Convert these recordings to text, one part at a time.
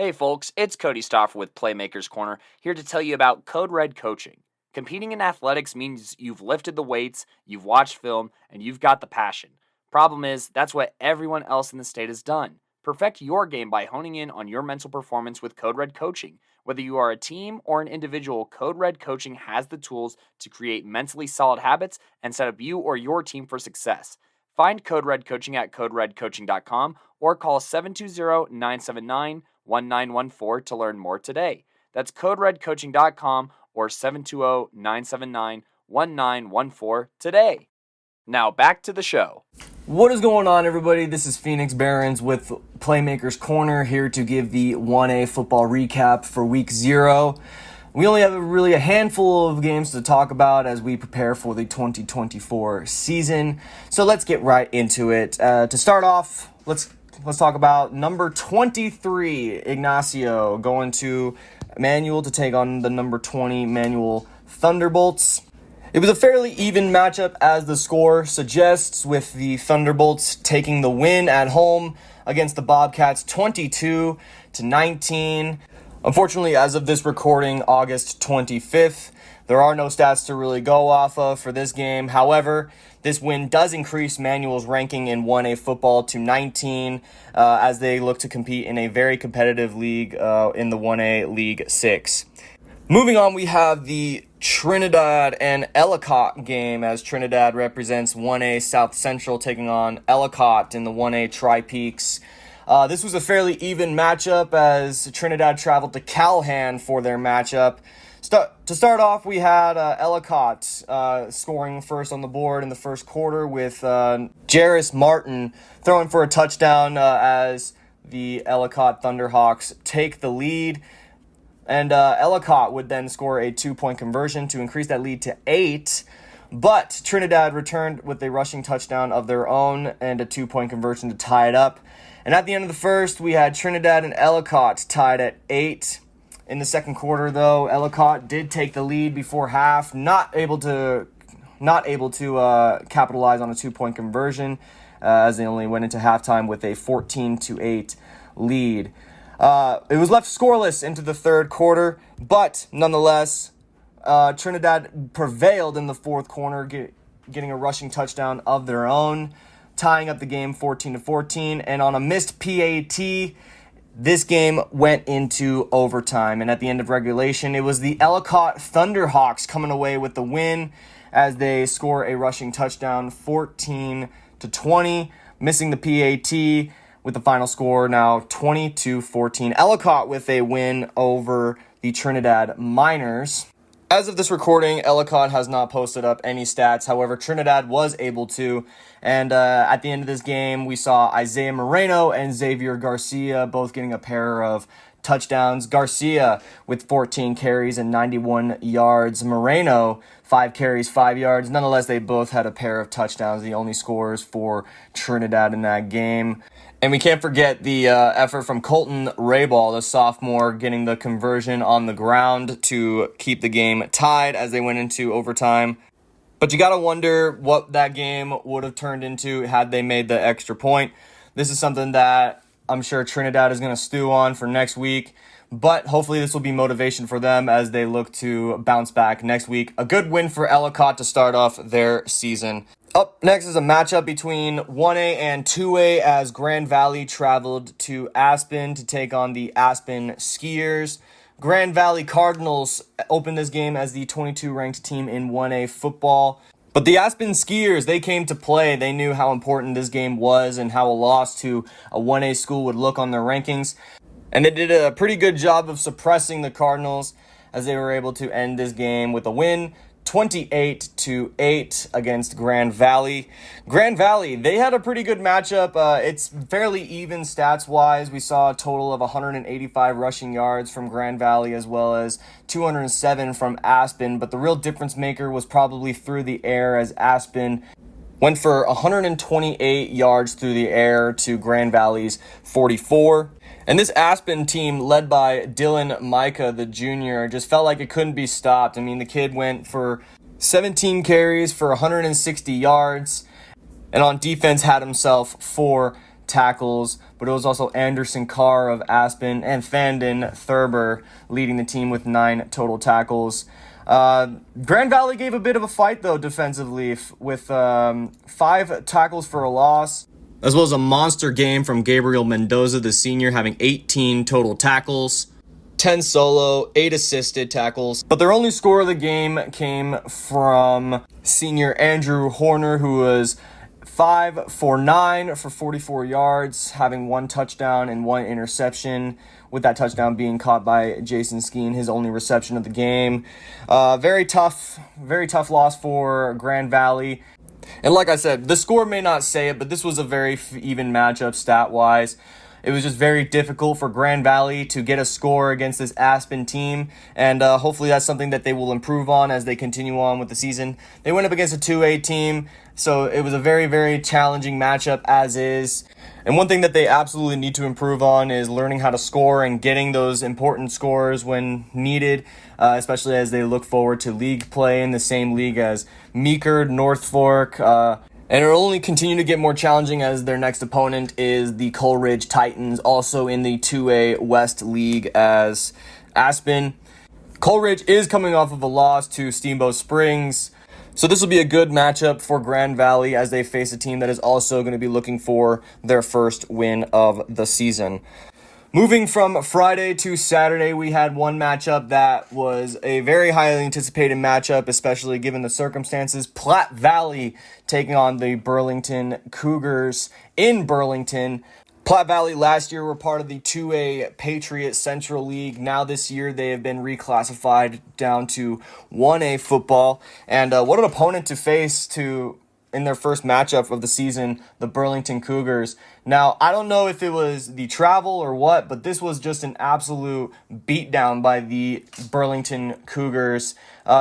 Hey folks, it's Cody Stoffer with Playmakers Corner, here to tell you about Code Red Coaching. Competing in athletics means you've lifted the weights, you've watched film, and you've got the passion. Problem is, that's what everyone else in the state has done. Perfect your game by honing in on your mental performance with Code Red Coaching. Whether you are a team or an individual, Code Red Coaching has the tools to create mentally solid habits and set up you or your team for success. Find Code Red Coaching at coderedcoaching.com or call 720-979-1914 to learn more today. That's coderedcoaching.com or 720-979-1914 today. Now back to the show. What is going on, everybody? This is Phoenix Barons with Playmakers Corner, here to give the 1A football recap for week 0. We only have a handful of games to talk about as we prepare for the 2024 season. So let's get right into it. To start off, let's talk about number 23, Ignacio, going to Manual to take on the number 20 Manual Thunderbolts. It was a fairly even matchup, as the score suggests, with the Thunderbolts taking the win at home against the Bobcats 22-19. Unfortunately, as of this recording, August 25th, there are no stats to really go off of for this game. However, this win does increase Manual's ranking in 1A football to 19 as they look to compete in a very competitive league in the 1A League 6. Moving on, we have the Trinidad and Ellicott game, as Trinidad represents 1A South Central taking on Ellicott in the 1A Tri-Peaks. This was a fairly even matchup as Trinidad traveled to Calhan for their matchup. To start off, we had Ellicott scoring first on the board in the first quarter with Jarris Martin throwing for a touchdown as the Ellicott Thunderhawks take the lead. And Ellicott would then score a 2-point conversion to increase that lead to 8. But Trinidad returned with a rushing touchdown of their own and a 2-point conversion to tie it up. And at the end of the first, we had Trinidad and Ellicott tied at 8. In the second quarter, though, Ellicott did take the lead before half, not able to capitalize on a 2-point conversion, as they only went into halftime with a 14-8 lead. It was left scoreless into the third quarter, but nonetheless, Trinidad prevailed in the fourth quarter, getting a rushing touchdown of their own, tying up the game 14-14, and on a missed PAT, this game went into overtime. And at the end of regulation, it was the Ellicott Thunderhawks coming away with the win as they score a rushing touchdown 14-20, missing the PAT with the final score now 20-14. Ellicott with a win over the Trinidad Miners. As of this recording, Ellicott has not posted up any stats. However, Trinidad was able to. And at the end of this game, we saw Isaiah Moreno and Xavier Garcia both getting a pair of touchdowns. Garcia with 14 carries and 91 yards. Moreno, 5 carries, 5 yards. Nonetheless, they both had a pair of touchdowns, the only scores for Trinidad in that game. And we can't forget the effort from Colton Rayball, the sophomore, getting the conversion on the ground to keep the game tied as they went into overtime. But you got to wonder what that game would have turned into had they made the extra point. This is something that I'm sure Trinidad is going to stew on for next week. But hopefully this will be motivation for them as they look to bounce back next week. A good win for Ellicott to start off their season. Up next is a matchup between 1A and 2A as Grand Valley traveled to Aspen to take on the Aspen Skiers. Grand Valley Cardinals opened this game as the 22-ranked team in 1A football. But the Aspen Skiers, they came to play. They knew how important this game was and how a loss to a 1A school would look on their rankings. And they did a pretty good job of suppressing the Cardinals as they were able to end this game with a win, 28-8 against Grand Valley. Grand Valley, they had a pretty good matchup. It's fairly even stats-wise. We saw a total of 185 rushing yards from Grand Valley as well as 207 from Aspen. But the real difference maker was probably through the air, as Aspen went for 128 yards through the air to Grand Valley's 44. And this Aspen team, led by Dylan Micah, the junior, just felt like it couldn't be stopped. I mean, the kid went for 17 carries for 160 yards, and on defense had himself 4 tackles, but it was also Anderson Carr of Aspen and Fandon Thurber leading the team with 9 total tackles. Grand Valley gave a bit of a fight, though, defensively, with 5 tackles for a loss, as well as a monster game from Gabriel Mendoza, the senior, having 18 total tackles, 10 solo, 8 assisted tackles. But their only score of the game came from senior Andrew Horner, who was 5 for 9 for 44 yards, having 1 touchdown and 1 interception, with that touchdown being caught by Jason Skeen, his only reception of the game. Very tough loss for Grand Valley. And like I said, the score may not say it, but this was a very even matchup stat-wise. It was just very difficult for Grand Valley to get a score against this Aspen team, and hopefully that's something that they will improve on as they continue on with the season. They went up against a 2A team, so it was a very, very challenging matchup as is. And one thing that they absolutely need to improve on is learning how to score and getting those important scores when needed, especially as they look forward to league play in the same league as Meeker, North Fork, and it'll only continue to get more challenging as their next opponent is the Coleridge Titans, also in the 2A West League as Aspen. Coleridge is coming off of a loss to Steamboat Springs, so this will be a good matchup for Grand Valley as they face a team that is also going to be looking for their first win of the season. Moving from Friday to Saturday, we had one matchup that was a very highly anticipated matchup, especially given the circumstances. Platte Valley taking on the Burlington Cougars in Burlington. Platte Valley last year were part of the 2A Patriot Central League. Now this year they have been reclassified down to 1A football. And what an opponent to face in their first matchup of the season, the Burlington Cougars. Now, I don't know if it was the travel or what, but this was just an absolute beatdown by the Burlington Cougars.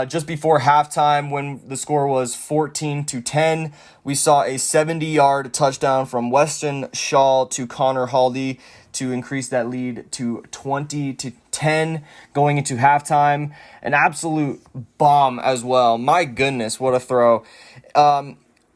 Just before halftime, when the score was 14-10, we saw a 70-yard touchdown from Weston Shaw to Connor Haldy to increase that lead to 20-10 going into halftime. An absolute bomb as well. My goodness, what a throw.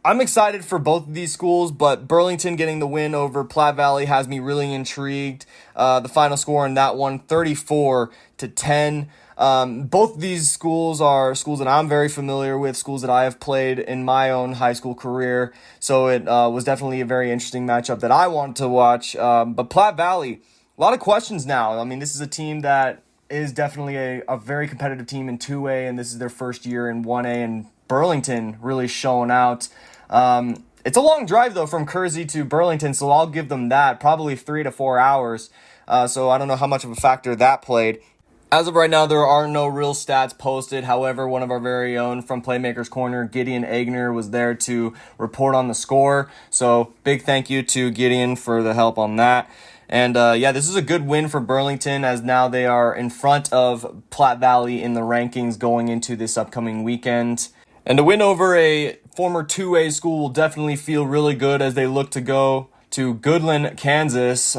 I'm excited for both of these schools, but Burlington getting the win over Platte Valley has me really intrigued. The final score in that one, 34-10. Both of these schools are schools that I'm very familiar with, schools that I have played in my own high school career. So it was definitely a very interesting matchup that I wanted to watch. But Platte Valley, a lot of questions now. I mean, this is a team that is definitely a very competitive team in 2A, and this is their first year in 1A, and Burlington really showing out. It's a long drive, though, from Kersey to Burlington, so I'll give them that, probably 3 to 4 hours. So I don't know how much of a factor that played. As of right now, there are no real stats posted. However, one of our very own from Playmakers Corner, Gideon Agner, was there to report on the score. So big thank you to Gideon for the help on that. And this is a good win for Burlington, as now they are in front of Platte Valley in the rankings going into this upcoming weekend. And a win over a former 2A school will definitely feel really good as they look to go to Goodland, Kansas.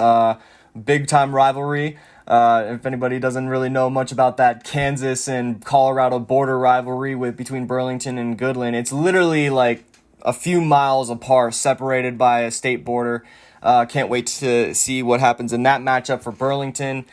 Big-time rivalry. If anybody doesn't really know much about that Kansas and Colorado border rivalry between Burlington and Goodland, it's literally like a few miles apart, separated by a state border. Can't wait to see what happens in that matchup for Burlington,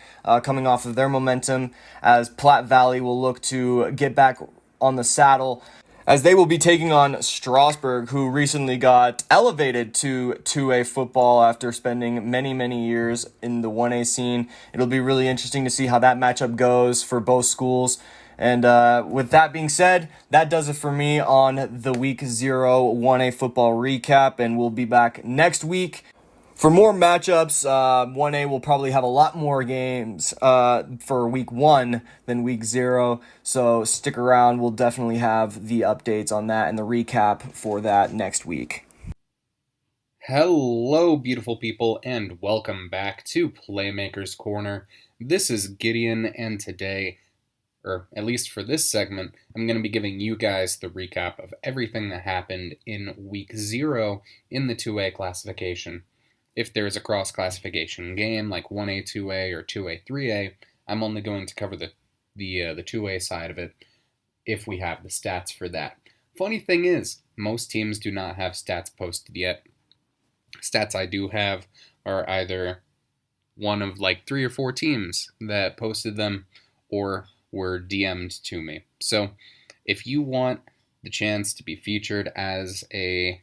coming off of their momentum, as Platte Valley will look to get back on the saddle, as they will be taking on Strasburg, who recently got elevated to 2A football after spending many, many years in the 1A scene. It'll be really interesting to see how that matchup goes for both schools. And with that being said, that does it for me on the Week 0 1A football recap, and we'll be back next week for more matchups. 1A will probably have a lot more games for Week 1 than Week 0, so stick around. We'll definitely have the updates on that and the recap for that next week. Hello, beautiful people, and welcome back to Playmakers Corner. This is Gideon, and today, or at least for this segment, I'm going to be giving you guys the recap of everything that happened in Week 0 in the 2A classification. If there is a cross-classification game like 1A, 2A, or 2A, 3A, I'm only going to cover the 2A side of it if we have the stats for that. Funny thing is, most teams do not have stats posted yet. Stats I do have are either one of like 3 or 4 teams that posted them or were DM'd to me. So if you want the chance to be featured as a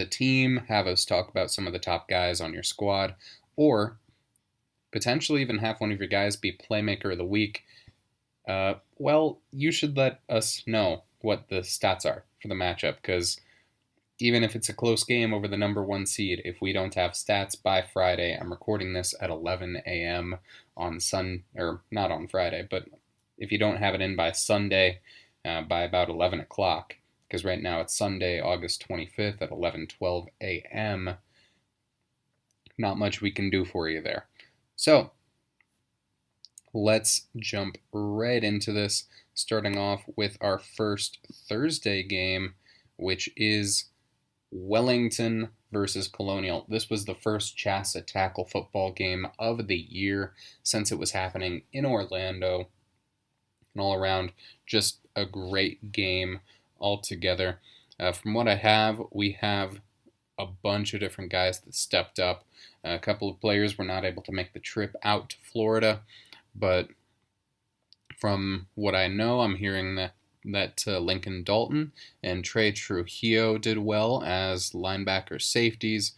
team, have us talk about some of the top guys on your squad, or potentially even have one of your guys be Playmaker of the Week, well, you should let us know what the stats are for the matchup, because even if it's a close game over the number 1 seed, if we don't have stats by Friday, I'm recording this at 11 a.m. on or not on Friday, but if you don't have it in by Sunday, by about 11 o'clock, because right now it's Sunday, August 25th at 11:12 a.m., not much we can do for you there. So, let's jump right into this, starting off with our first Thursday game, which is Wellington versus Colonial. This was the first Chassa tackle football game of the year since it was happening in Orlando. And all around, just a great game altogether. From what I have, we have a bunch of different guys that stepped up. A couple of players were not able to make the trip out to Florida, but from what I know, I'm hearing that Lincoln Dalton and Trey Trujillo did well as linebacker safeties.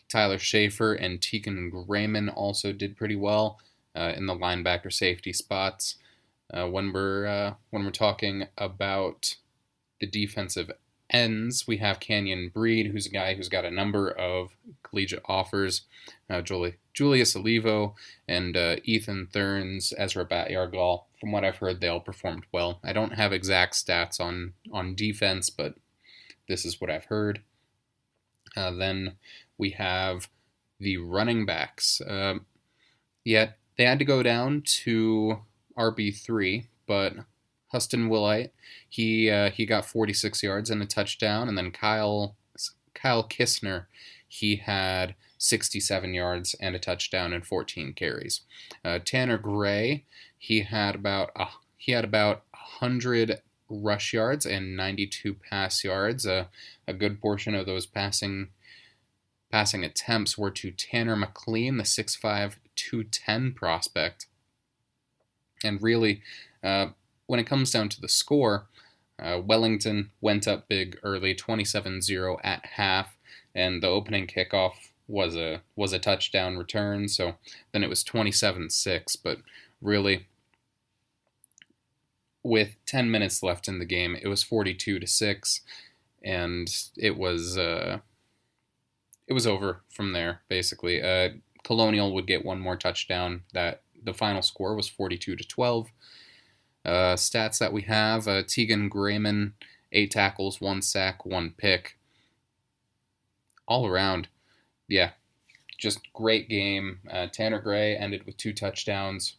Tyler Schaefer and Tegan Grayman also did pretty well in the linebacker safety spots. When we're talking about the defensive ends, we have Canyon Breed, who's a guy who's got a number of collegiate offers. Julius Olivo and Ethan Thurns, Ezra Batyargal. From what I've heard, they all performed well. I don't have exact stats on defense, but this is what I've heard. Then we have the running backs. Yet they had to go down to RB3, but Huston Willite, he got 46 yards and a touchdown, and then Kyle Kistner, he had 67 yards and a touchdown and 14 carries. Tanner Gray, he had about 100 rush yards and 92 pass yards. A good portion of those passing attempts were to Tanner McLean, the 6'5", 210 prospect. And really, when it comes down to the score, Wellington went up big early, 27-0 at half, and the opening kickoff was a touchdown return, so then it was 27-6, but really, with 10 minutes left in the game, it was 42-6, and it was over from there, basically. Colonial would get one more touchdown. That the final score was 42-12. Stats that we have, Tegan Grayman, 8 tackles, 1 sack, 1 pick. All around, yeah, just great game. Tanner Gray ended with 2 touchdowns.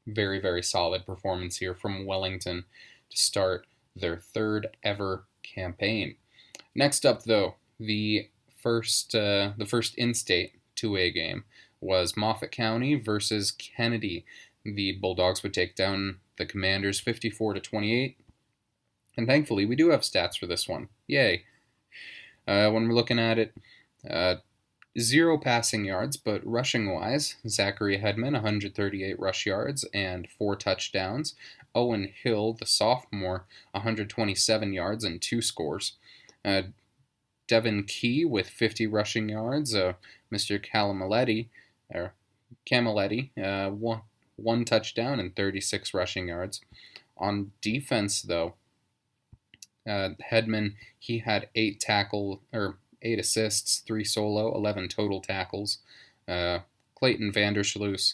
Very, very solid performance here from Wellington to start their 3rd ever campaign. Next up, though, the first in-state 2A game was Moffat County versus Kennedy. The Bulldogs would take down the Commanders 54-28. And thankfully, we do have stats for this one. Yay. When we're looking at it, 0 passing yards, but rushing-wise, Zachary Hedman, 138 rush yards and 4 touchdowns. Owen Hill, the sophomore, 127 yards and 2 scores. Devin Key with 50 rushing yards. Mr. Camaletti, 1 touchdown and 36 rushing yards. On defense, though, Hedman, he had 8 assists, 3 solo, 11 total tackles. Clayton Vandersloos,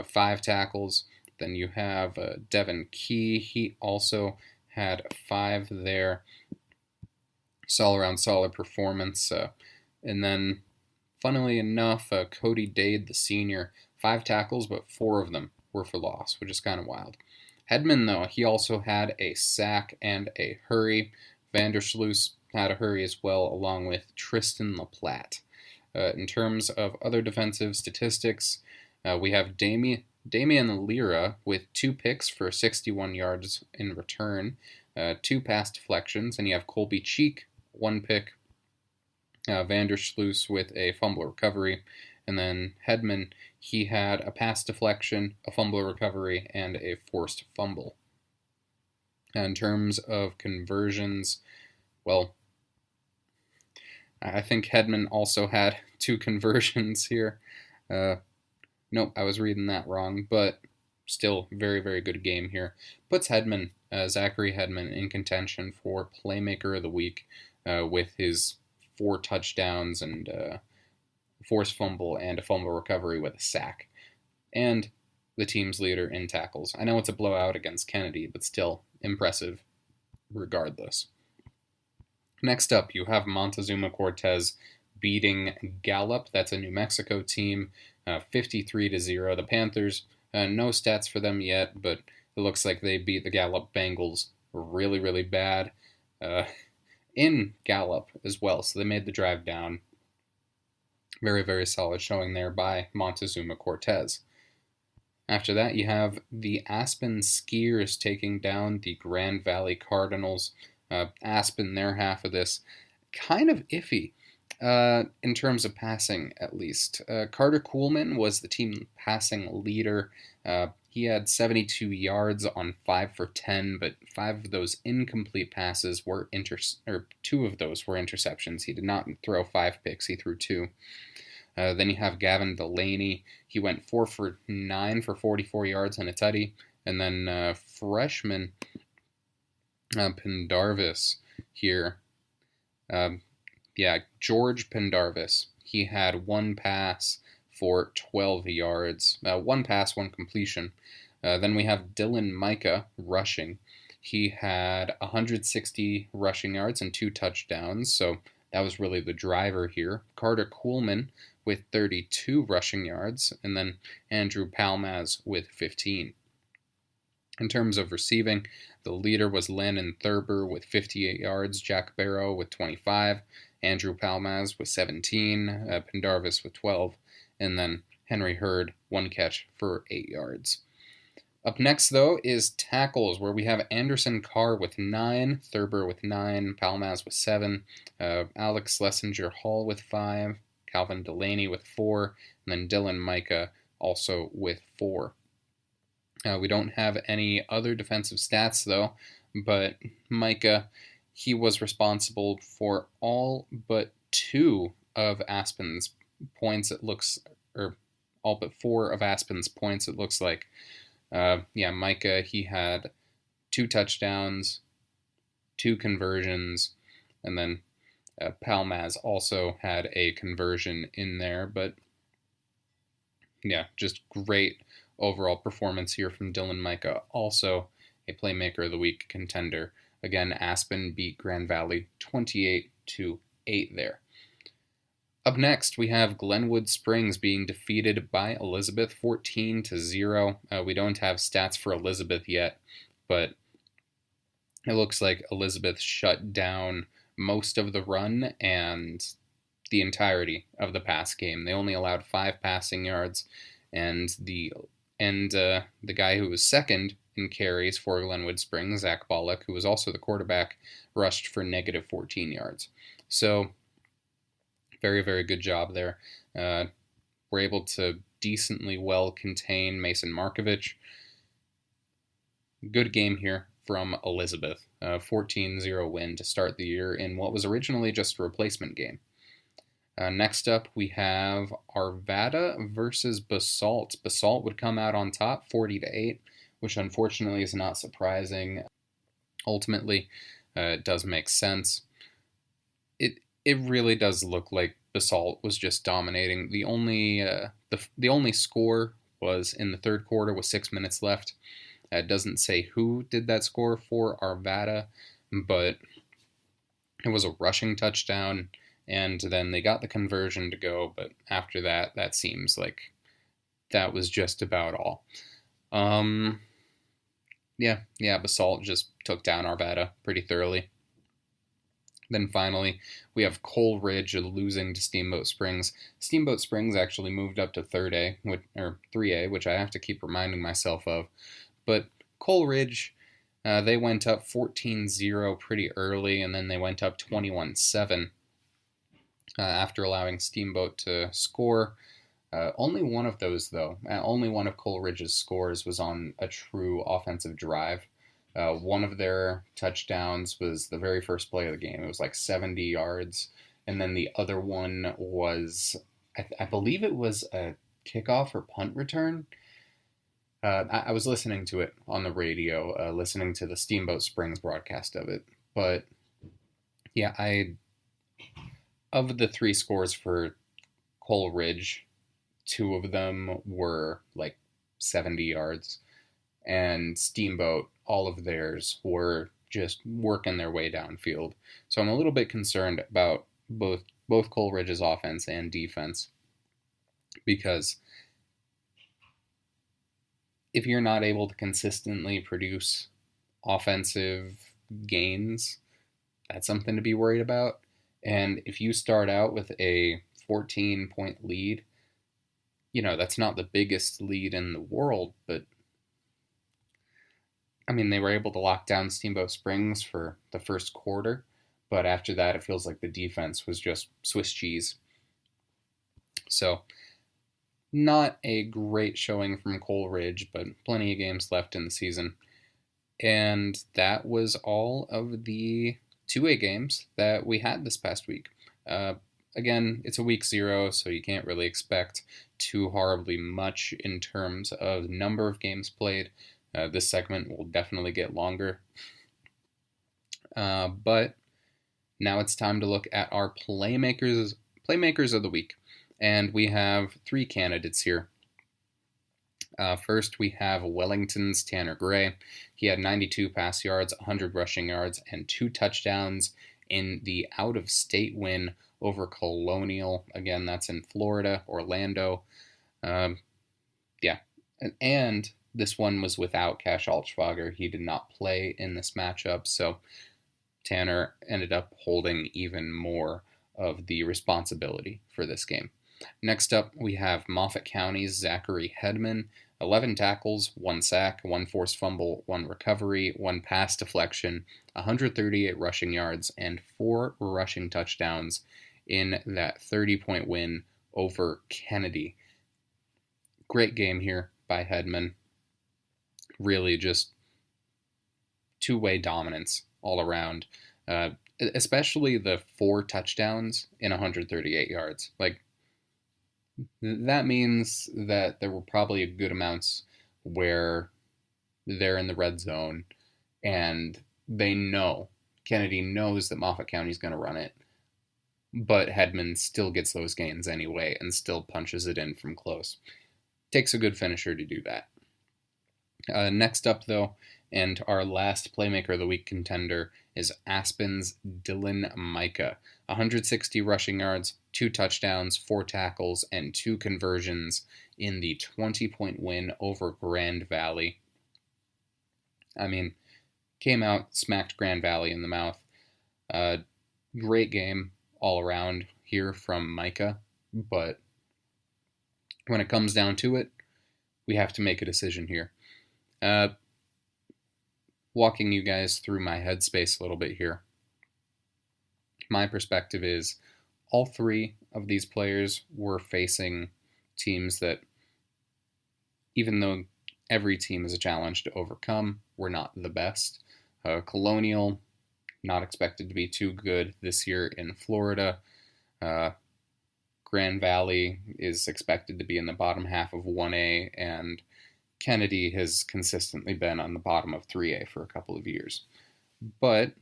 5 tackles. Then you have Devin Key, he also had 5 there. All-around solid performance. And then, funnily enough, Cody Dade, the senior, 5 tackles, but 4 of them were for loss, which is kind of wild. Hedman, though, he also had a sack and a hurry. Vandersloos had a hurry as well, along with Tristan LaPlatte. In terms of other defensive statistics, we have Damian Lira with 2 picks for 61 yards in return, 2 pass deflections, and you have Colby Cheek, 1 pick Vandersloot with a fumble recovery, and then Hedman, he had a pass deflection, a fumble recovery, and a forced fumble. In terms of conversions, well, I think Hedman also had 2 conversions here. Nope, I was reading that wrong, but still very, very good game here. Puts Hedman, Zachary Hedman, in contention for Playmaker of the Week with his 4 touchdowns and forced fumble and a fumble recovery with a sack. And the team's leader in tackles. I know it's a blowout against Kennedy, but still impressive regardless. Next up, you have Montezuma Cortez beating Gallup. That's a New Mexico team, 53-0. The Panthers, no stats for them yet, but it looks like they beat the Gallup Bengals really, really bad in Gallup as well. So they made the drive down. Very, very solid showing there by Montezuma Cortez. After that, you have the Aspen Skiers taking down the Grand Valley Cardinals. Aspen, their half of this, kind of iffy in terms of passing, at least. Carter Kuhlman was the team passing leader. He had 72 yards on 5 for 10, but 5 of those incomplete passes were 2 of those were interceptions. He did not throw 5 picks, he threw 2. Then you have Gavin Delaney. He went 4 for 9 for 44 yards and a tutty. And then freshman Pendarvis here. George Pendarvis. He had 1 pass for 12 yards. 1 pass, 1 completion. Then we have Dylan Micah rushing. He had 160 rushing yards and 2 touchdowns, so that was really the driver here. Carter Kuhlman with 32 rushing yards, and then Andrew Palmaz with 15. In terms of receiving, the leader was Landon Thurber with 58 yards, Jack Barrow with 25, Andrew Palmaz with 17, Pendarvis with 12, and then Henry Hurd, 1 catch for 8 yards. Up next, though, is tackles, where we have Anderson Carr with 9, Thurber with 9, Palmaz with 7, Alex Schlesinger Hall with 5, Calvin Delaney with 4, and then Dylan Micah also with 4. We don't have any other defensive stats, though, but Micah, he was responsible for all but 2 of Aspen's points, all but 4 of Aspen's points, it looks like. Micah, he had 2 touchdowns, 2 conversions, and then Palmaz also had a conversion in there, but just great overall performance here from Dylan Micah, also a Playmaker of the Week contender. Again, Aspen beat Grand Valley 28-8 there. Up next, we have Glenwood Springs being defeated by Elizabeth 14-0. We don't have stats for Elizabeth yet, but it looks like Elizabeth shut down most of the run and the entirety of the pass game. They only allowed 5 passing yards, and the guy who was second in carries for Glenwood Springs, Zach Bollock, who was also the quarterback, rushed for negative 14 yards. So, very, very good job there. We're able to decently well contain Mason Markovich. Good game here from Elizabeth. 14-0 win to start the year in what was originally just a replacement game. Next up, we have Arvada versus Basalt. Basalt would come out on top, 40-8, which unfortunately is not surprising. Ultimately, it does make sense. It really does look like Basalt was just dominating. The only score was in the third quarter with 6 minutes left. It doesn't say who did that score for Arvada, but it was a rushing touchdown, and then they got the conversion to go, but after that, that seems like that was just about all. Basalt just took down Arvada pretty thoroughly. Then finally, we have Coleridge losing to Steamboat Springs. Steamboat Springs actually moved up to 3A, which I have to keep reminding myself of. But Coleridge, they went up 14-0 pretty early, and then they went up 21-7. after allowing Steamboat to score. Only one of those, though, only one of Coleridge's scores was on a true offensive drive. One of their touchdowns was the very first play of the game. It was like 70 yards. And then the other one was, I believe it was a kickoff or punt return. I was listening to it on the radio, listening to the Steamboat Springs broadcast of it. But yeah, of the three scores for Coleridge, two of them were like 70 yards, and Steamboat, all of theirs were just working their way downfield. So I'm a little bit concerned about both Coleridge's offense and defense, because if you're not able to consistently produce offensive gains, that's something to be worried about. And if you start out with a 14-point lead, that's not the biggest lead in the world, but I mean, they were able to lock down Steamboat Springs for the first quarter, but after that, it feels like the defense was just Swiss cheese. So, not a great showing from Coleridge, but plenty of games left in the season. And that was all of the 2A games that we had this past week. Again, it's a week 0, so you can't really expect too horribly much in terms of number of games played. This segment will definitely get longer. But now it's time to look at our Playmakers of the week. And we have 3 candidates here. First, we have Wellington's Tanner Gray. He had 92 pass yards, 100 rushing yards, and 2 touchdowns in the out-of-state win over Colonial. Again, that's in Florida, Orlando. And this one was without Cash Altschwager. He did not play in this matchup, so Tanner ended up holding even more of the responsibility for this game. Next up, we have Moffat County's Zachary Hedman. 11 tackles, 1 sack, 1 forced fumble, 1 recovery, 1 pass deflection, 138 rushing yards, and 4 rushing touchdowns in that 30-point win over Kennedy. Great game here by Hedman. Really just two-way dominance all around. Especially the 4 touchdowns in 138 yards. That means that there were probably good amounts where they're in the red zone and Kennedy knows that Moffat County's going to run it, but Hedman still gets those gains anyway and still punches it in from close. Takes a good finisher to do that. Next up, though, and our last Playmaker of the Week contender is Aspen's Dylan Micah. 160 rushing yards, 2 touchdowns, 4 tackles, and 2 conversions in the 20-point win over Grand Valley. I mean, came out, smacked Grand Valley in the mouth. Great game all around here from Micah, but when it comes down to it, we have to make a decision here. Walking you guys through my headspace a little bit here. My perspective is all 3 of these players were facing teams that, even though every team is a challenge to overcome, were not the best. Colonial, not expected to be too good this year in Florida. Grand Valley is expected to be in the bottom half of 1A, and Kennedy has consistently been on the bottom of 3A for a couple of years. But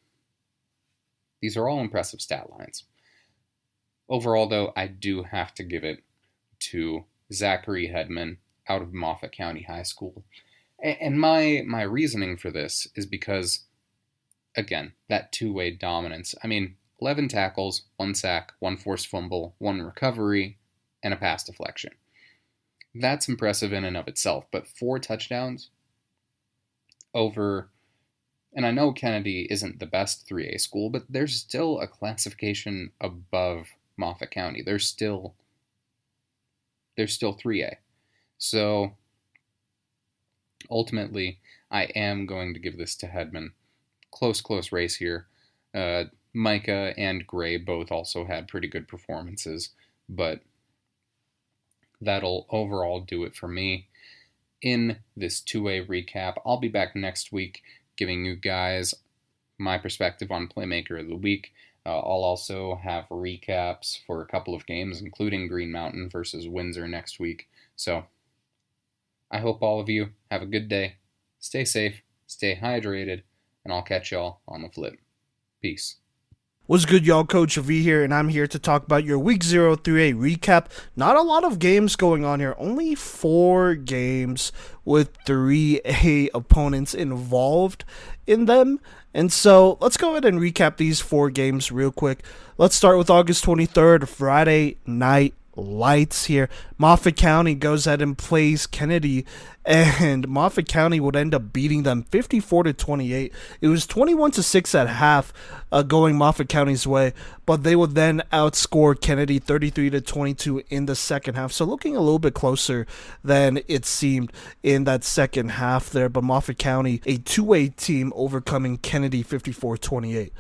these are all impressive stat lines. Overall, though, I do have to give it to Zachary Hedman out of Moffat County High School. And my reasoning for this is because, again, that 2-way dominance. I mean, 11 tackles, 1 sack, 1 forced fumble, 1 recovery, and a pass deflection. That's impressive in and of itself, but 4 touchdowns over, and I know Kennedy isn't the best 3A school, but there's still a classification above Moffat County. They're still 3A. So ultimately, I am going to give this to Hedman. Close race here. Micah and Gray both also had pretty good performances, but that'll overall do it for me in this 2A recap. I'll be back next week giving you guys my perspective on Playmaker of the Week. I'll also have recaps for a couple of games, including Green Mountain versus Windsor next week. So I hope all of you have a good day. Stay safe, stay hydrated, and I'll catch y'all on the flip. Peace. What's good, y'all? Coach V here, and I'm here to talk about your Week 0 through a recap. Not a lot of games going on here. Only 4 games with 3A opponents involved in them. And so let's go ahead and recap these 4 games real quick. Let's start with August 23rd, Friday Night Lights here. Moffat County goes ahead and plays Kennedy, and Moffat County would end up beating them 54-28. It was 21-6 at half, going Moffat County's way, but they would then outscore Kennedy 33-22 in the second half. So looking a little bit closer than it seemed in that second half there, but Moffat County, a 2A team, overcoming Kennedy 54-28.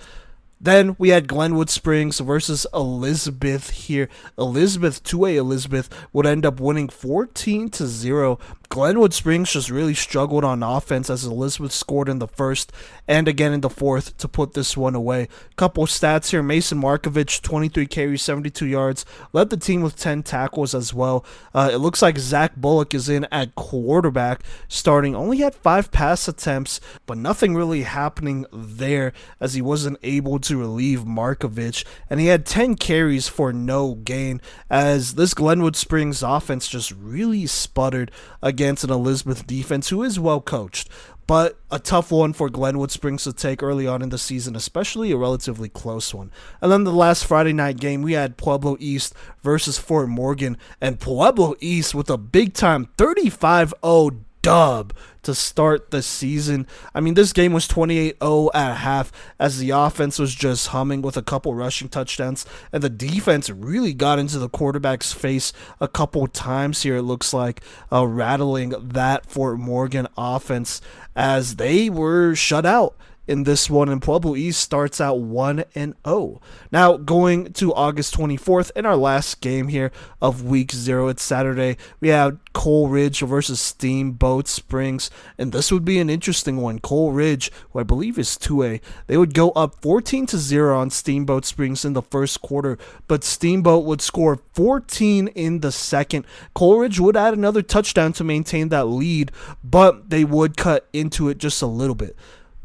Then we had Glenwood Springs versus Elizabeth here. Elizabeth, 2A Elizabeth, would end up winning 14-0. Glenwood Springs just really struggled on offense as Elizabeth scored in the first and again in the fourth to put this one away. Couple stats here. Mason Markovich, 23 carries, 72 yards. Led the team with 10 tackles as well. It looks like Zach Bullock is in at quarterback starting. Only had 5 pass attempts, but nothing really happening there as he wasn't able to relieve Markovich. And he had 10 carries for no gain as this Glenwood Springs offense just really sputtered against an Elizabeth defense who is well coached. But a tough one for Glenwood Springs to take early on in the season, especially a relatively close one. And then the last Friday night game, we had Pueblo East versus Fort Morgan, and Pueblo East with a big-time 35-0 dub to start the season. I mean, this game was 28-0 at half as the offense was just humming with a couple rushing touchdowns, and the defense really got into the quarterback's face a couple times here, it looks like, rattling that Fort Morgan offense as they were shut out in this one, and Pueblo East starts out 1-0. Now, going to August 24th, in our last game here of Week 0, it's Saturday, we have Coal Ridge versus Steamboat Springs, and this would be an interesting one. Coal Ridge, who I believe is 2A, they would go up 14-0 on Steamboat Springs in the first quarter, but Steamboat would score 14 in the second. Coal Ridge would add another touchdown to maintain that lead, but they would cut into it just a little bit.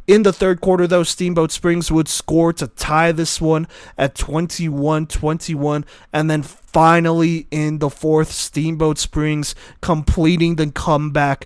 In the third quarter, though, Steamboat Springs would score to tie this one at 21-21, and then finally in the fourth, Steamboat Springs, completing the comeback,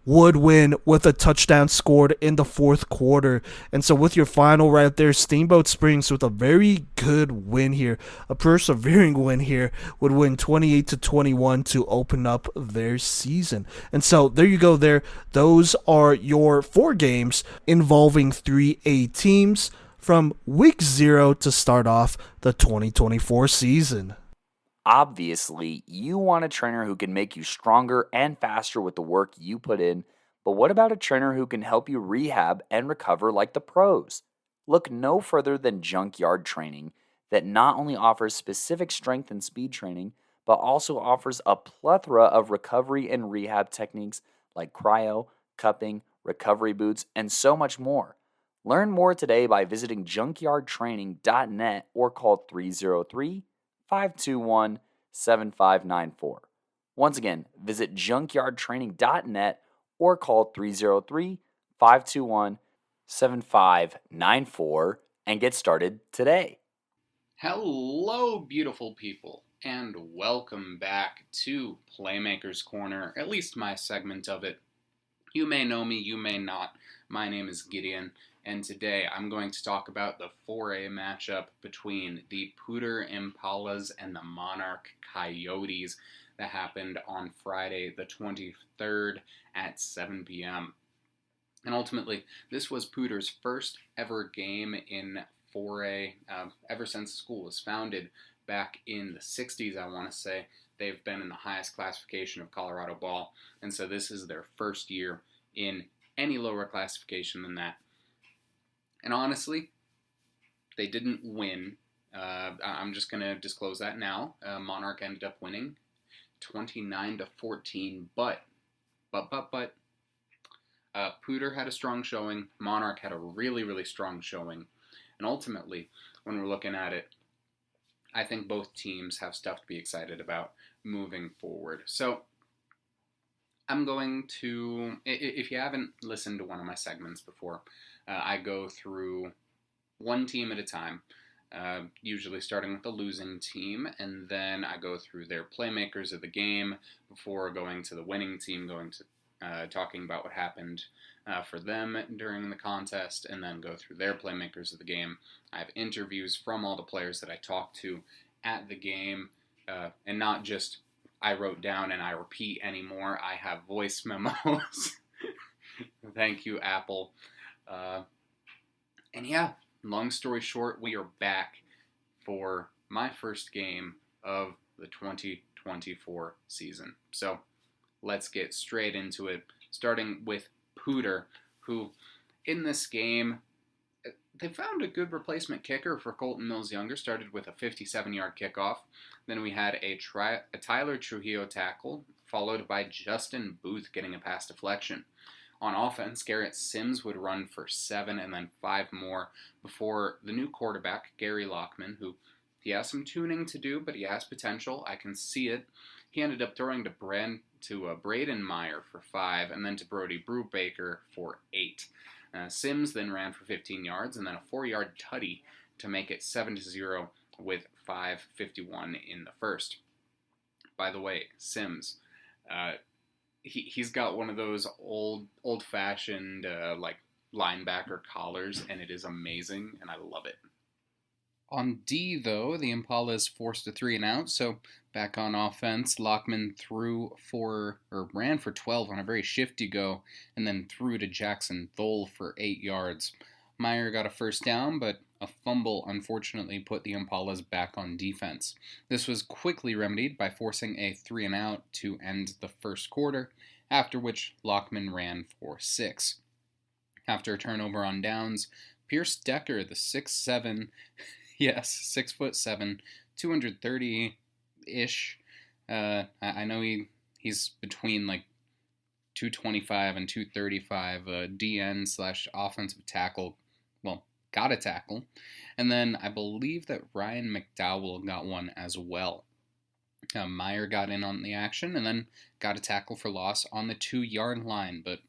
would win with a touchdown scored in the fourth quarter. And so with your final right there, Steamboat Springs with a very good win here, a persevering win here, would win 28-21 to open up their season. And so there you go there. Those are your 4 games involving 3A teams from Week 0 to start off the 2024 season. Obviously, you want a trainer who can make you stronger and faster with the work you put in, but what about a trainer who can help you rehab and recover like the pros? Look no further than Junkyard Training, that not only offers specific strength and speed training, but also offers a plethora of recovery and rehab techniques like cryo, cupping, recovery boots, and so much more. Learn more today by visiting junkyardtraining.net or call 303-521-7594. Once again, visit junkyardtraining.net or call 303-521-7594 and get started today. Hello, beautiful people, and welcome back to Playmakers Corner, at least my segment of it. You may know me, you may not. My name is Gideon, and today I'm going to talk about the 4A matchup between the Poudre Impalas and the Monarch Coyotes that happened on Friday the 23rd at 7 p.m. And ultimately, this was Poudre's first ever game in 4A ever since the school was founded back in the 60s, I want to say. They've been in the highest classification of Colorado ball, and so this is their first year in any lower classification than that. And honestly, They didn't win. I'm just going to disclose that now. Monarch ended up winning 29-14, but Poudre had a strong showing. Monarch had a really, really strong showing. And ultimately, when we're looking at it, I think both teams have stuff to be excited about moving forward. So I'm going to, if you haven't listened to one of my segments before, I go through one team at a time, usually starting with the losing team, and then I go through their playmakers of the game before going to the winning team, going to talking about what happened for them during the contest, and then go through their playmakers of the game. I have interviews from all the players that I talked to at the game, and not just I wrote down and I repeat anymore. I have voice memos. Thank you, Apple. And yeah, long story short, we are back for my first game of the 2024 season. So let's get straight into it, starting with Poudre, who in this game, they found a good replacement kicker for Colton Mills Younger, started with a 57-yard kickoff. Then we had a Tyler Trujillo tackle, followed by Justin Booth getting a pass deflection. On offense, Garrett Sims would run for 7 and then 5 more before the new quarterback, Gary Lockman, who he has some tuning to do, but he has potential. I can see it. He ended up throwing to Braden Meyer for 5 and then to Brody Brubaker for 8. Sims then ran for 15 yards and then a 4-yard tutty to make it 7-0 with 5:51 in the first. By the way, Sims, he's got one of those old-fashioned like linebacker collars, and it is amazing, and I love it. On D, though, the Impalas forced a 3-and-out, so back on offense, Lockman ran for 12 on a very shifty go, and then threw to Jackson Thole for 8 yards. Meyer got a first down, but a fumble unfortunately put the Impalas back on defense. This was quickly remedied by forcing a 3-and-out to end the first quarter, after which Lockman ran for 6. After a turnover on downs, Pierce Decker, the 6'7", 6'7", 230-ish. I know he's between like 225 and 235, DN/offensive tackle. Well, got a tackle. And then I believe that Ryan McDowell got one as well. Meyer got in on the action and then got a tackle for loss on the 2-yard line. But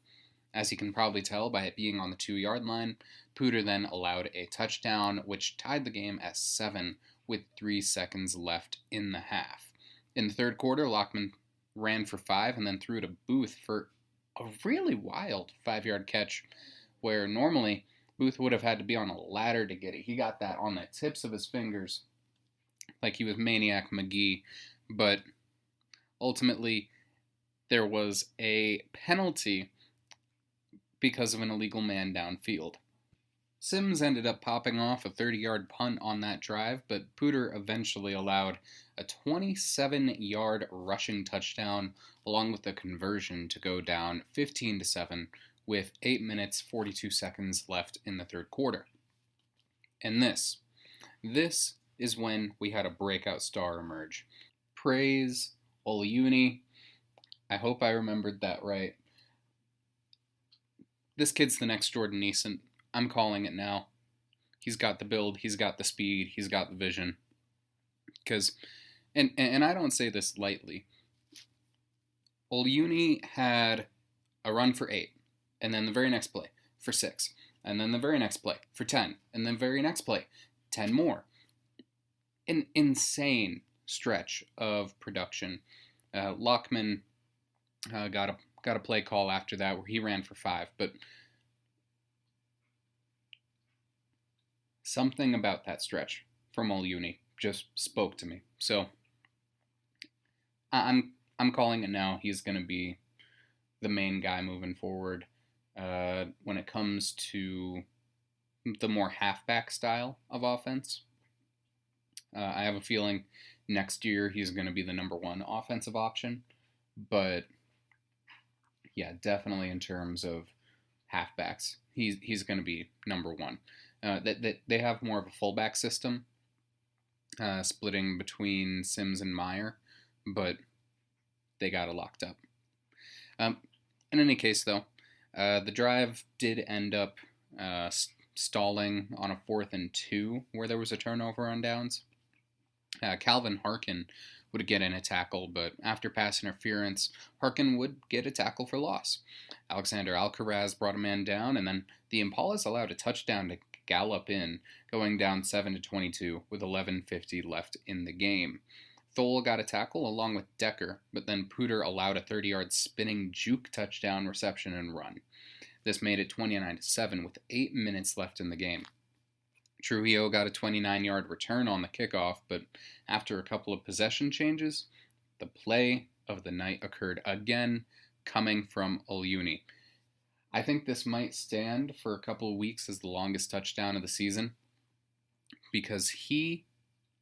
as you can probably tell by it being on the 2-yard line, Poudre then allowed a touchdown, which tied the game at 7 with 3 seconds left in the half. In the third quarter, Lockman ran for 5 and then threw to Booth for a really wild 5-yard catch, where normally Booth would have had to be on a ladder to get it. He got that on the tips of his fingers like he was Maniac McGee, but ultimately there was a penalty because of an illegal man downfield. Sims ended up popping off a 30-yard punt on that drive, but Poudre eventually allowed a 27-yard rushing touchdown along with the conversion to go down 15-7 with 8 minutes 42 seconds left in the third quarter. And this is when we had a breakout star emerge. Praise Oliuni. I hope I remembered that right. This kid's the next Jordan Neeson. I'm calling it now. He's got the build, he's got the speed, he's got the vision. Because, and I don't say this lightly, Oliuni had a run for 8, and then the very next play for 6, and then the very next play for 10, and then the very next play, 10 more. An insane stretch of production. Lockman got a play call after that where he ran for 5, but something about that stretch from Oliuni just spoke to me. So I'm calling it now. He's going to be the main guy moving forward when it comes to the more halfback style of offense. I have a feeling next year he's going to be the number 1 offensive option, but yeah, definitely in terms of halfbacks, he's going to be number 1. They have more of a fullback system, splitting between Sims and Meyer, but they got it locked up. In any case, though, the drive did end up stalling on a 4th and 2 where there was a turnover on downs. Calvin Harkin would get in a tackle, but after pass interference, Harkin would get a tackle for loss. Alexander Alcaraz brought a man down, and then the Impalas allowed a touchdown to gallop in, going down 7-22 with 11:50 left in the game. Thole got a tackle along with Decker, but then Poudre allowed a 30-yard spinning juke touchdown reception and run. This made it 29-7 with 8 minutes left in the game. Trujillo got a 29-yard return on the kickoff, but after a couple of possession changes, the play of the night occurred again, coming from Olyuni. I think this might stand for a couple of weeks as the longest touchdown of the season, because he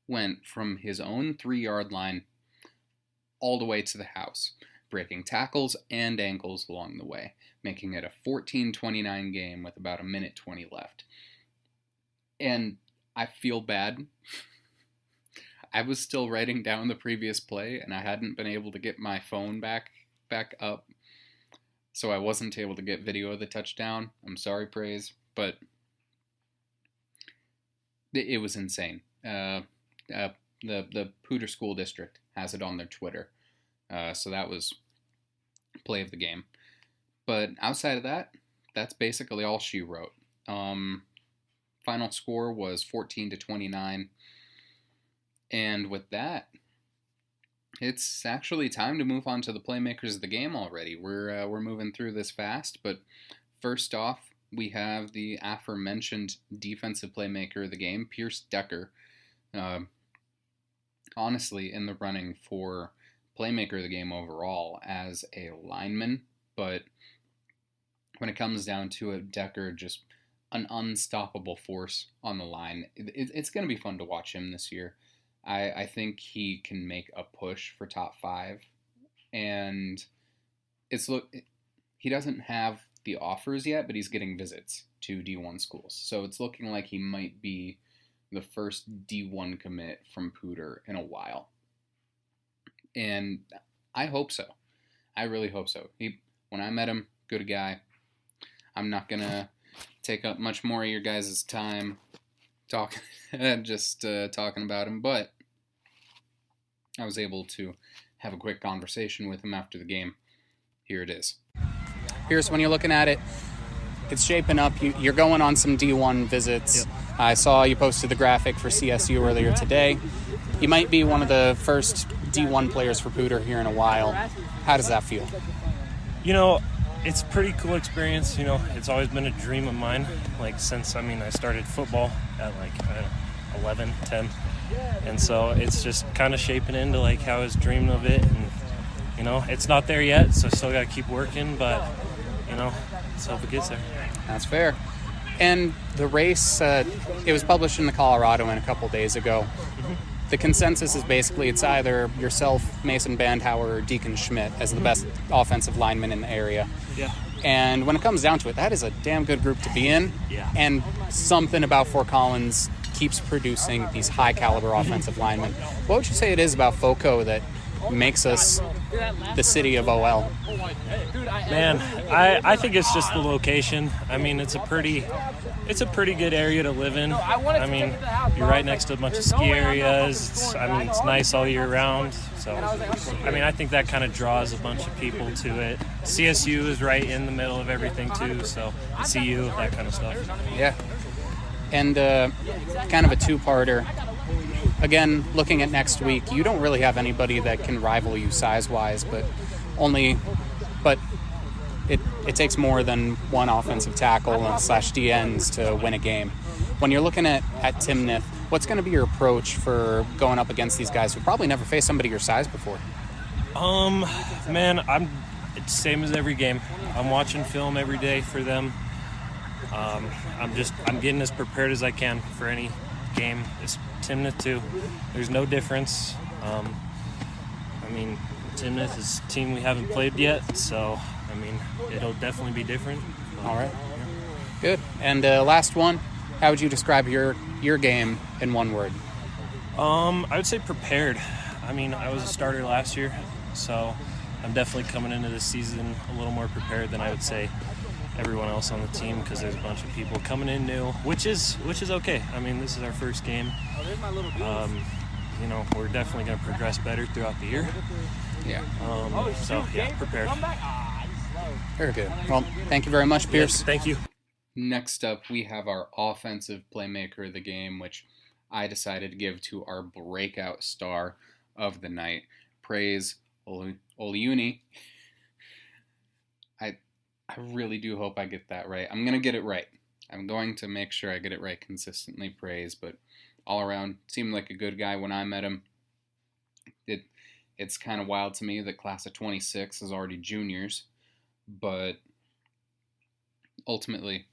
went from his own 3-yard line all the way to the house, breaking tackles and ankles along the way, making it a 14-29 game with about 1:20 left. And I feel bad. I was still writing down the previous play, and I hadn't been able to get my phone back up, so I wasn't able to get video of the touchdown. I'm sorry, Praise, but it was insane. The Poudre School District has it on their Twitter, so that was play of the game. But outside of that, that's basically all she wrote. Final score was 14-29, and with that, it's actually time to move on to the playmakers of the game already. We're moving through this fast, but first off, we have the aforementioned defensive playmaker of the game, Pierce Decker. Honestly, in the running for playmaker of the game overall as a lineman, but when it comes down to it, Decker just an unstoppable force on the line. It's going to be fun to watch him this year. I think he can make a push for top 5, and he doesn't have the offers yet, but he's getting visits to D1 schools. So it's looking like he might be the first D1 commit from Poudre in a while. And I hope so. I really hope so. When I met him, good guy. I'm not going to take up much more of your guys' time talking about him, but I was able to have a quick conversation with him after the game. Here it is. Pierce, when you're looking at it, it's shaping up. You're going on some D1 visits. Yep. I saw you posted the graphic for CSU earlier today. You might be one of the first D1 players for Poudre here in a while. How does that feel? It's a pretty cool experience. It's always been a dream of mine, since, I started football at 11, 10. And so it's just kind of shaping into how I was dreaming of it. And, it's not there yet, so still got to keep working, but, let's hope it gets there. That's fair. And the race, it was published in the Colorado a couple days ago. Mm-hmm. The consensus is basically it's either yourself, Mason Bandhauer, or Deacon Schmidt as the best offensive lineman in the area. Yeah. And when it comes down to it, that is a damn good group to be in. Yeah. And something about Fort Collins keeps producing these high-caliber offensive linemen. What would you say it is about FOCO that makes us the city of OL? Man, I think it's just the location. It's a pretty good area to live in. You're right next to a bunch of ski areas. It's nice all year round. So, I think that kind of draws a bunch of people to it. CSU is right in the middle of everything too, so CU, that kind of stuff. Yeah. And kind of a two-parter. Again, looking at next week, you don't really have anybody that can rival you size-wise, but it takes more than one offensive tackle / DNs to win a game. When you're looking at Timnath, what's going to be your approach for going up against these guys who probably never faced somebody your size before? Man, it's same as every game. I'm watching film every day for them. I'm getting as prepared as I can for any game. It's Timnath too. There's no difference. Timnath is a team we haven't played yet, so it'll definitely be different. All right. Good. And last one, How would you describe your game in one word? I would say prepared. I mean, I was a starter last year, so I'm definitely coming into this season a little more prepared than I would say everyone else on the team, because there's a bunch of people coming in new, which is okay. I mean, this is our first game. We're definitely going to progress better throughout the year. Yeah. Prepared. Very good. Well, thank you very much, Pierce. Yes, thank you. Next up, we have our offensive playmaker of the game, which I decided to give to our breakout star of the night. Praise Oliuni. I really do hope I get that right. I'm going to get it right. I'm going to make sure I get it right consistently, Praise, but all around, seemed like a good guy when I met him. It's kind of wild to me that class of 26 is already juniors, but ultimately,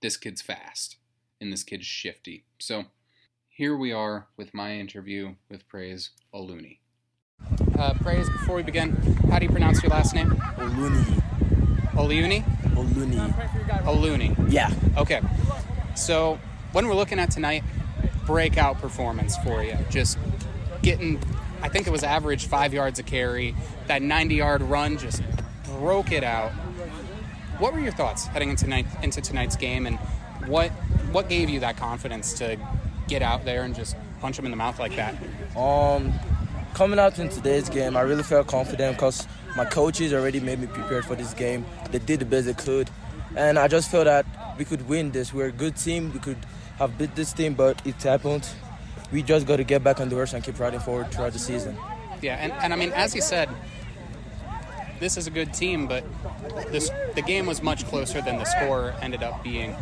this kid's fast, and this kid's shifty. So here we are with my interview with Praise Oluni. Praise, before we begin, how do you pronounce your last name? Oluni. Oliuni? Oluni. Oluni. Yeah. Okay. So when we're looking at tonight, breakout performance for you. Just getting, I think it was average 5 yards a carry. That 90-yard run just broke it out. What were your thoughts heading into tonight's game, and what gave you that confidence to get out there and just punch them in the mouth like that? Coming out in today's game, I really felt confident because my coaches already made me prepared for this game. They did the best they could, and I just felt that we could win this. We're a good team. We could have beat this team, but it happened. We just got to get back on the horse and keep riding forward throughout the season. Yeah, and I mean, as you said, this is a good team, but the game was much closer than the score ended up being.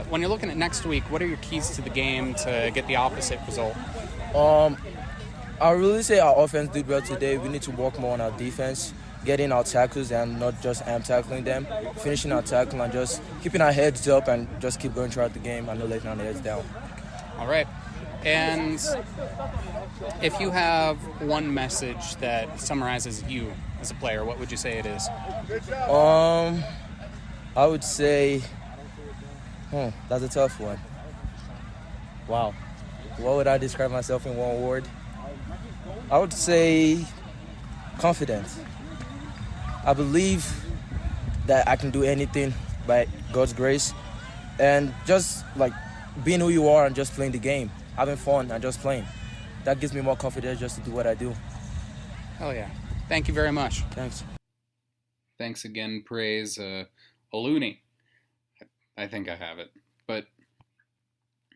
When you're looking at next week, what are your keys to the game to get the opposite result? I really say our offense did well today. We need to work more on our defense, getting our tackles and not just tackling them, finishing our tackle and just keeping our heads up and just keep going throughout the game and not letting our heads down. All right. And if you have one message that summarizes you as a player, what would you say it is? I would say, that's a tough one. Wow. What would I describe myself in one word? I would say confidence. I believe that I can do anything by God's grace, and just like being who you are and just playing the game, having fun and just playing. That gives me more confidence just to do what I do. Oh yeah. Thank you very much. Thanks. Thanks again, Praise Oluni. I think I have it. But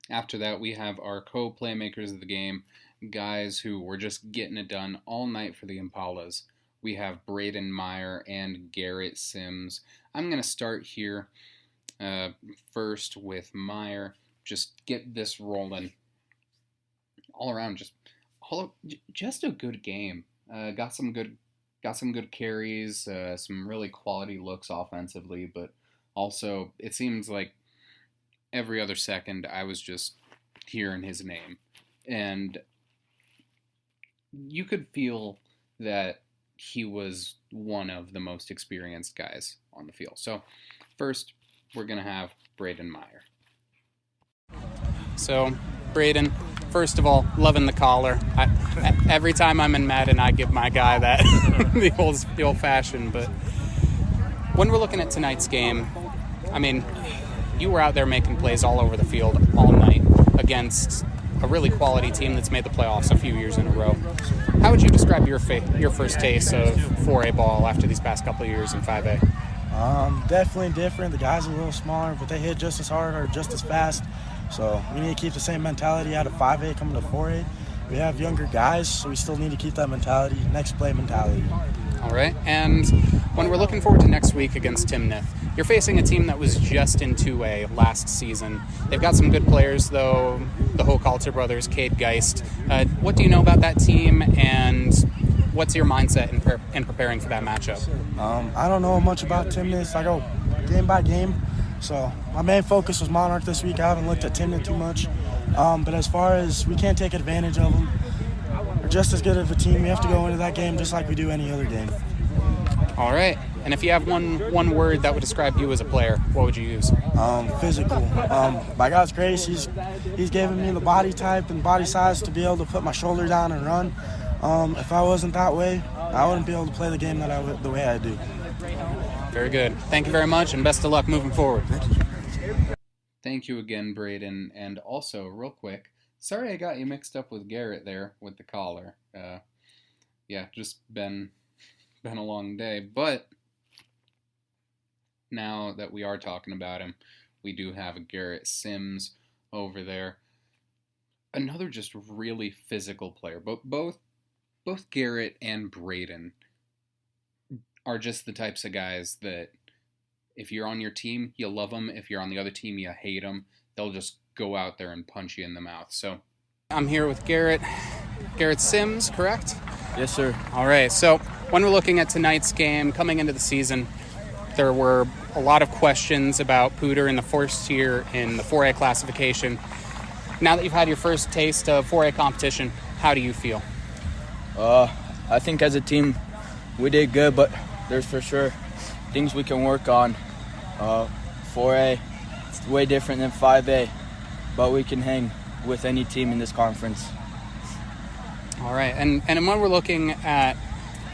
after that, we have our co-playmakers of the game, guys who were just getting it done all night for the Impalas. We have Braden Meyer and Garrett Sims. I'm going to start here first with Meyer. Just get this rolling. All around, just a good game. Got some good carries, some really quality looks offensively, but also it seems like every other second I was just hearing his name, and you could feel that he was one of the most experienced guys on the field. So first, we're going to have Braden Meyer. So, Braden, first of all, loving the collar. Every time I'm in Madden, I give my guy that the old-fashioned. But when we're looking at tonight's game, I mean, you were out there making plays all over the field all night against a really quality team that's made the playoffs a few years in a row. How would you describe your first taste of 4A ball after these past couple of years in 5A? Definitely different. The guys are a little smaller, but they hit just as hard or just as fast. So we need to keep the same mentality out of 5A coming to 4A. We have younger guys, so we still need to keep that mentality, next play mentality. All right, and when we're looking forward to next week against Timnith, you're facing a team that was just in 2A last season. They've got some good players, though, the Hochhalter brothers, Cade Geist. What do you know about that team, and what's your mindset in preparing for that matchup? I don't know much about Timnith. I go game by game. So my main focus was Monarch this week. I haven't looked at Timnith too much. But as far as we can't take advantage of them, we're just as good of a team. We have to go into that game just like we do any other game. All right. And if you have one word that would describe you as a player, what would you use? Physical. By God's grace, he's given me the body type and body size to be able to put my shoulder down and run. If I wasn't that way, I wouldn't be able to play the game the way I do. Very good. Thank you very much, and best of luck moving forward. Thank you again, Braden. And also, real quick, sorry I got you mixed up with Garrett there with the collar. Just been a long day. But now that we are talking about him, we do have Garrett Sims over there. Another just really physical player. Both Garrett and Braden are just the types of guys that if you're on your team, you love them. If you're on the other team, you hate them. They'll just go out there and punch you in the mouth. So I'm here with Garrett Sims, correct? Yes, sir. All right. So when we're looking at tonight's game, coming into the season, there were a lot of questions about Poudre in the first year in the 4A classification. Now that you've had your first taste of 4A competition, how do you feel? I think as a team, we did good, but there's for sure things we can work on. 4A, it's way different than 5A, but we can hang with any team in this conference. All right, and when we're looking at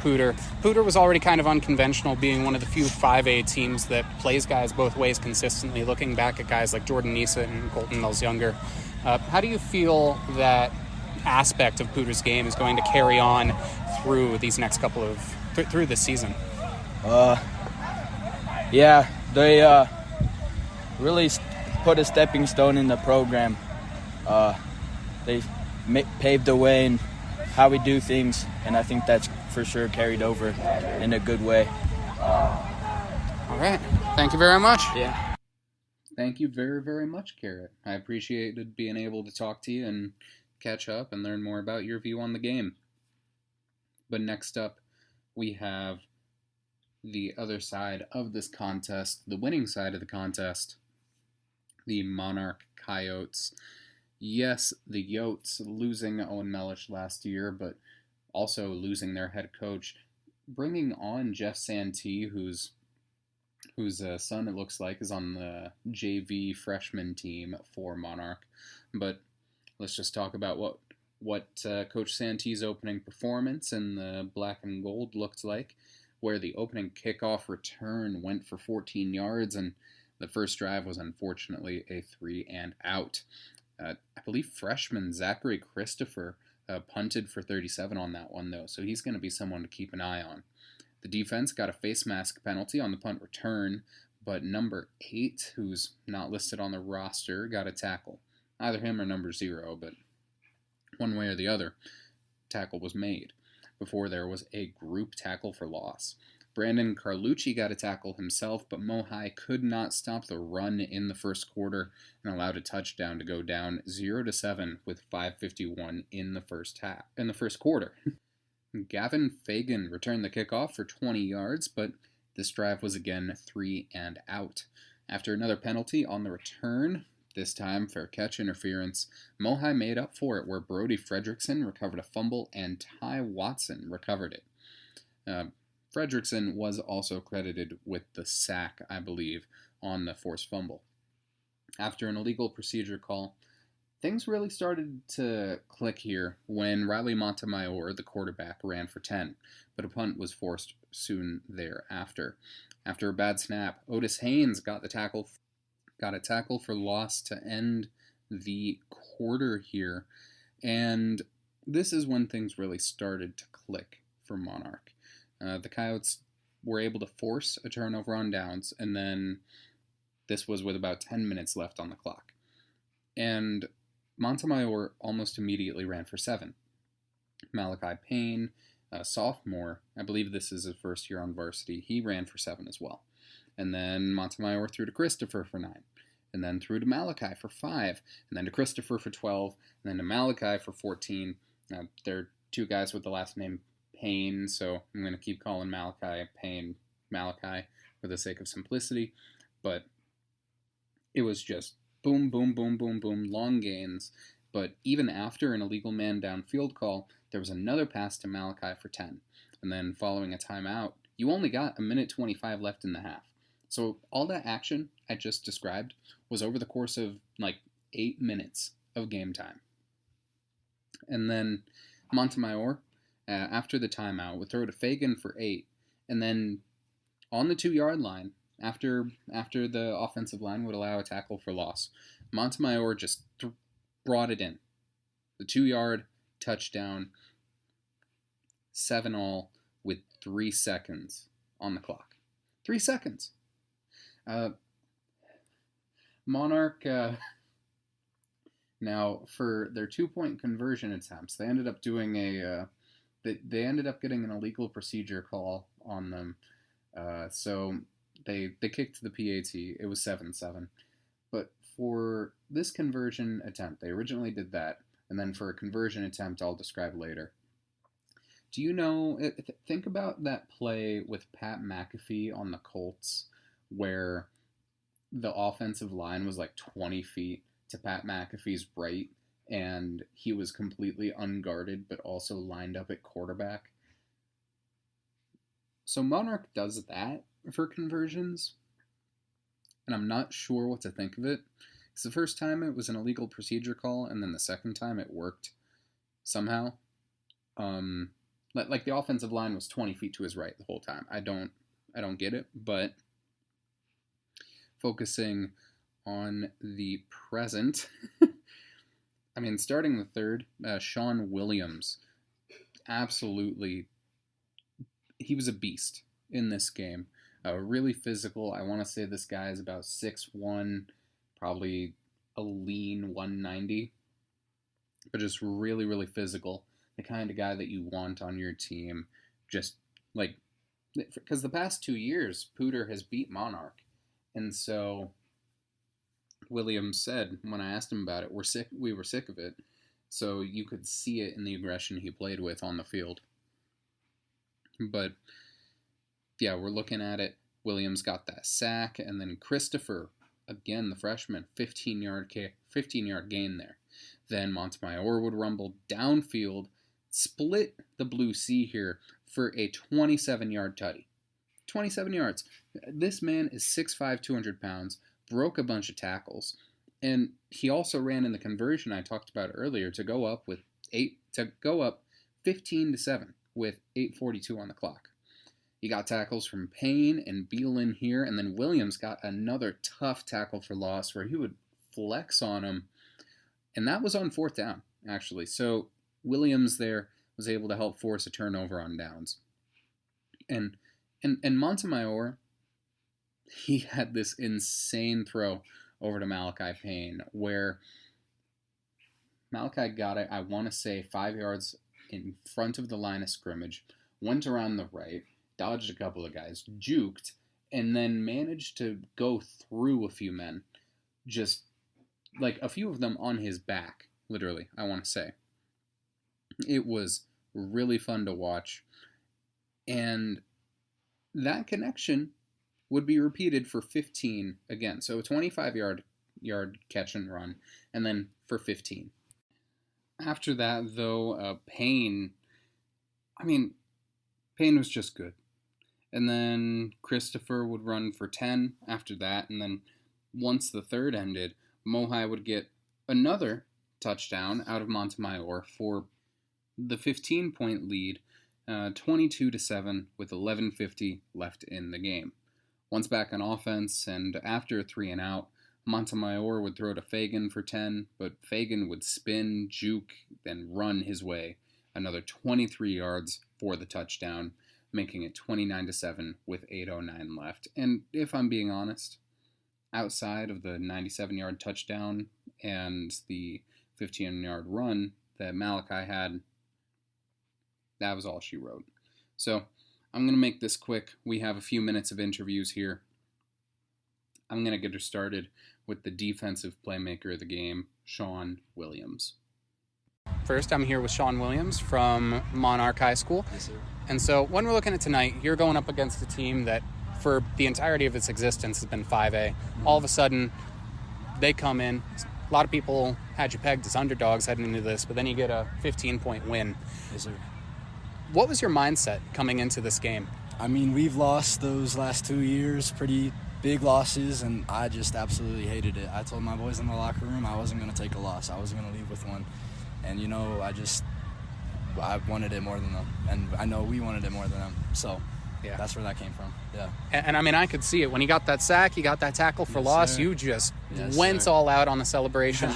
Poudre was already kind of unconventional, being one of the few 5A teams that plays guys both ways consistently, looking back at guys like Jordan Nisa and Colton Mills Younger. How do you feel that aspect of Poudre's game is going to carry on through these next through this season? They really put a stepping stone in the program. They paved the way in how we do things, and I think that's for sure carried over in a good way. All right. Thank you very much. Yeah. thank you very, very much, Garrett. I appreciated being able to talk to you and catch up and learn more about your view on the game. But next up, we have the other side of this contest, the winning side of the contest, the Monarch Coyotes. Yes, the Yotes losing Owen Mellish last year, but also losing their head coach, bringing on Jeff Santee, whose son, it looks like, is on the JV freshman team for Monarch. But let's just talk about what Coach Santee's opening performance in the black and gold looked like, where the opening kickoff return went for 14 yards, and the first drive was unfortunately a 3-and-out. I believe freshman Zachary Christopher punted for 37 on that one, though, so he's going to be someone to keep an eye on. The defense got a face mask penalty on the punt return, but number 8, who's not listed on the roster, got a tackle. Either him or number 0, but one way or the other, tackle was made before there was a group tackle for loss. Brandon Carlucci got a tackle himself, but Mohai could not stop the run in the first quarter and allowed a touchdown to go down 0-7 with 5:51 in the first quarter. Gavin Fagan returned the kickoff for 20 yards, but this drive was again 3-and-out. After another penalty on the return, this time fair catch interference, Mohai made up for it where Brody Fredrickson recovered a fumble and Ty Watson recovered it. Fredrickson was also credited with the sack, I believe, on the forced fumble. After an illegal procedure call, things really started to click here when Riley Montemayor, the quarterback, ran for 10, but a punt was forced soon thereafter. After a bad snap, Otis Haynes got a tackle for loss to end the quarter here, and this is when things really started to click for Monarch. The Coyotes were able to force a turnover on downs, and then this was with about 10 minutes left on the clock. And Montemayor almost immediately ran for 7. Malachi Payne, a sophomore, I believe this is his first year on varsity, he ran for 7 as well. And then Montemayor threw to Christopher for 9. And then threw to Malachi for 5. And then to Christopher for 12. And then to Malachi for 14. They're two guys with the last name Payne, so I'm going to keep calling Malachi Payne Malachi for the sake of simplicity. But it was just boom, boom, boom, boom, boom, long gains. But even after an illegal man down field call, there was another pass to Malachi for 10. And then following a timeout, You only got 1:25 left in the half. So all that action I just described was over the course of like 8 minutes of game time. And then Montemayor, after the timeout, would throw to Fagan for 8. And then on the 2-yard line, after the offensive line would allow a tackle for loss, Montemayor just brought it in. The 2-yard touchdown, 7-all with 3 seconds on the clock. 3 seconds. Monarch, now for their 2-point conversion attempts, they ended up doing they ended up getting an illegal procedure call on them. So they kicked the PAT. It was 7-7. But for this conversion attempt, they originally did that. And then for a conversion attempt, I'll describe later. Do you know, think about that play with Pat McAfee on the Colts where the offensive line was like 20 feet to Pat McAfee's right, and he was completely unguarded but also lined up at quarterback. So Monarch does that for conversions, and I'm not sure what to think of it. Because the first time it was an illegal procedure call, and then the second time it worked somehow. Like the offensive line was 20 feet to his right the whole time. I don't get it, but focusing on the present, I mean, starting the third, Sean Williams, absolutely, he was a beast in this game. Really physical. I want to say this guy is about 6'1", probably a lean 190, but just really, really physical. The kind of guy that you want on your team. Just like, because the past 2 years, Poudre has beat Monarch. And so Williams said, when I asked him about it, we were sick of it. So you could see it in the aggression he played with on the field. But yeah, we're looking at it. Williams got that sack, and then Christopher, again, the freshman, 15-yard gain there. Then Montemayor would rumble downfield, split the Blue Sea here for a 27-yard tutty. 27 yards. This man is 6'5", 200 pounds, broke a bunch of tackles, and he also ran in the conversion I talked about earlier to go up 15-7 with 8:42 on the clock. He got tackles from Payne and Beelin here, and then Williams got another tough tackle for loss where he would flex on him, and that was on 4th down, actually. So Williams there was able to help force a turnover on downs. And Montemayor, he had this insane throw over to Malachi Payne where Malachi got it, I want to say, 5 yards in front of the line of scrimmage, went around the right, dodged a couple of guys, juked, and then managed to go through a few men. Just, like, a few of them on his back, literally, I want to say. It was really fun to watch. And that connection would be repeated for 15 again. So a 25-yard catch and run, and then for 15. After that, though, Payne was just good. And then Christopher would run for 10 after that, and then once the third ended, Mohai would get another touchdown out of Montemayor for the 15-point lead, 22-7 with 11:50 left in the game. Once back on offense, and after a 3-and-out, Montemayor would throw to Fagan for 10, but Fagan would spin, juke, then run his way another 23 yards for the touchdown, making it 29-7 with 8:09 left. And if I'm being honest, outside of the 97-yard touchdown and the 15-yard run that Malachi had, that was all she wrote. So I'm going to make this quick. We have a few minutes of interviews here. I'm going to get her started with the defensive playmaker of the game, Sean Williams. First, I'm here with Sean Williams from Monarch High School. Yes, sir. And so when we're looking at tonight, you're going up against a team that for the entirety of its existence has been 5A. All of a sudden, they come in. A lot of people had you pegged as underdogs heading into this, but then you get a 15-point win. Yes, sir. What was your mindset coming into this game? I mean, we've lost those last 2 years, pretty big losses, and I just absolutely hated it. I told my boys in the locker room I wasn't going to take a loss. I wasn't going to leave with one. And, you know, I wanted it more than them, and I know we wanted it more than them. So Yeah. that's where that came from. Yeah. And I mean, I could see it. When he got that sack, he got that tackle for Yes, loss, sir. you just Yes, went sir. all out on the celebration.